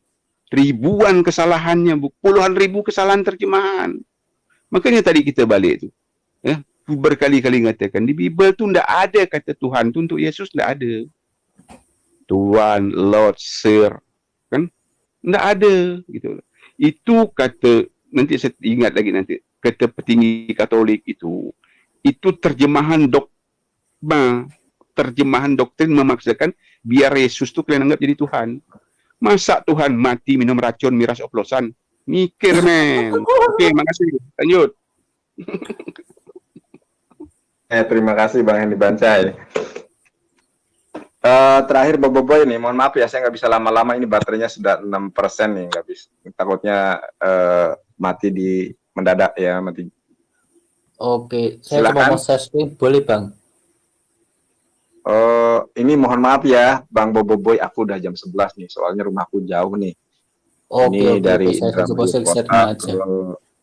ribuan kesalahannya. Puluhan ribu kesalahan terjemahan. Makanya tadi kita balik itu. Ya. Berkali-kali mengatakan di Bible tu tidak ada kata Tuhan tu untuk Yesus, tidak ada. Tuhan, Lord, Sir, kan? Tidak ada gitu. Itu kata, nanti saya ingat lagi nanti, kata petinggi Katolik itu terjemahan dogma terjemahan doktrin memaksakan biar Yesus tuh kalian anggap jadi Tuhan. Masa Tuhan mati minum racun miras oplosan? Mikir, men. Oke, makasih. Lanjut. Terima kasih Bang Hendy Bancai. Terakhir Boboiboy nih, mohon maaf ya saya nggak bisa lama-lama, ini baterainya sudah 6% nih, nggak bisa. Takutnya mati di mendadak ya, mati. Oke, saya coba mau share screen, boleh Bang? Ini mohon maaf ya Bang Boboiboy, aku udah jam 11 nih, soalnya rumahku jauh nih. Ini dari saya coba share-nya aja.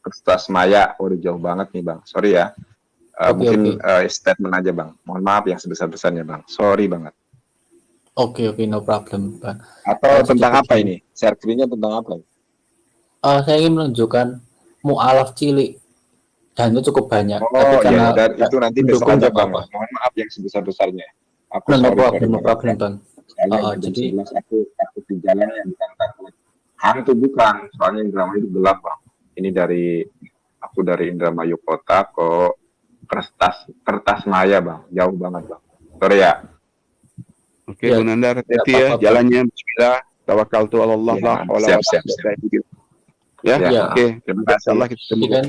ke Tasmaya, udah jauh banget nih Bang, sorry ya. Mungkin statement aja Bang, mohon maaf yang sebesar-besarnya Bang, sorry banget. Oke, no problem Bang. Atau tentang apa ini? Share screen-nya tentang apa? Saya ingin menunjukkan mu'alaf cilik, dan itu cukup banyak. Tapi karena dan itu nanti besok aja Bang, mohon maaf yang sebesar-besarnya. Aku no problem Bang. Jadi aku di jalan yang bukan takut hantu, bukan, soalnya Indramayu itu gelap Bang. Ini dari Indramayu kota ke Kertas Maya Bang, jauh banget Bang, sorry ya. Oke, Bang Nandar, hati ya, jalannya bismillah, tawakaltu ala Allah, siap. Ya, oke, terima kasih Allah, kita temukan.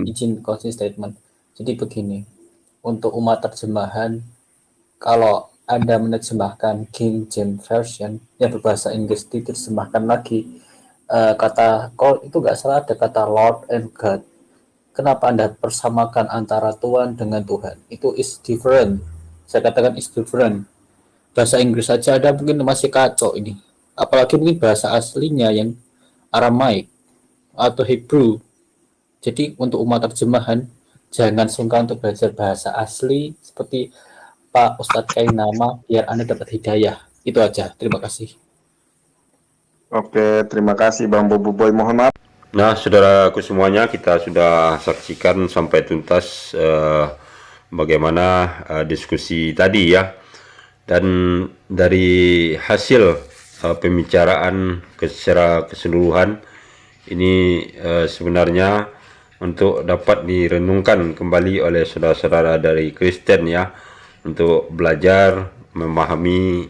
Izin closing statement. Jadi begini, untuk umat terjemahan, kalau Anda menerjemahkan King James Version yang berbahasa Inggris diterjemahkan lagi, kata call itu nggak salah, ada kata Lord and God. Kenapa Anda persamakan antara Tuhan dengan Tuhan? Itu is different. Saya katakan is different. Bahasa Inggris saja ada mungkin masih kacau ini. Apalagi mungkin bahasa aslinya yang Aramaik atau Hebrew. Jadi untuk umat terjemahan, jangan sungkan untuk belajar bahasa asli seperti Pak Ustadz Kainama biar Anda dapat hidayah. Itu aja. Terima kasih. Oke, terima kasih Bang Boboiboy. Mohon maaf. Nah, saudaraku semuanya, kita sudah saksikan sampai tuntas bagaimana diskusi tadi ya. Dan dari hasil pembicaraan secara keseluruhan ini sebenarnya untuk dapat direnungkan kembali oleh saudara-saudara dari Kristen ya, untuk belajar memahami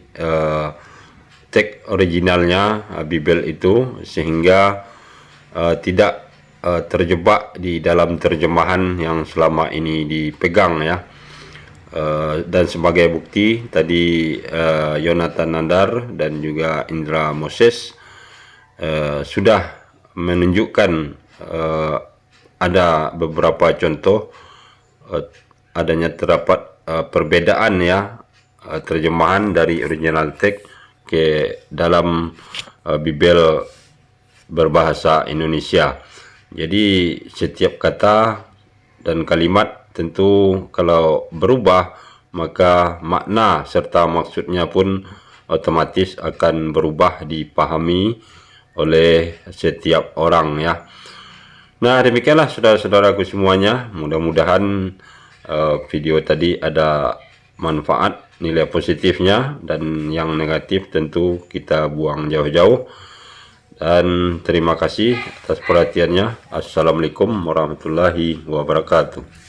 teks originalnya Bible itu, sehingga tidak terjebak di dalam terjemahan yang selama ini dipegang ya. Dan sebagai bukti tadi Yonatan Nandar dan juga Indra Moses sudah menunjukkan ada beberapa contoh adanya terdapat perbedaan ya, terjemahan dari original teks ke dalam Bible berbahasa Indonesia. Jadi setiap kata dan kalimat tentu kalau berubah, maka makna serta maksudnya pun otomatis akan berubah dipahami oleh setiap orang ya. Nah, demikianlah saudara-saudaraku semuanya. Mudah-mudahan video tadi ada manfaat, nilai positifnya, dan yang negatif tentu kita buang jauh-jauh. Dan terima kasih atas perhatiannya. Assalamualaikum warahmatullahi wabarakatuh.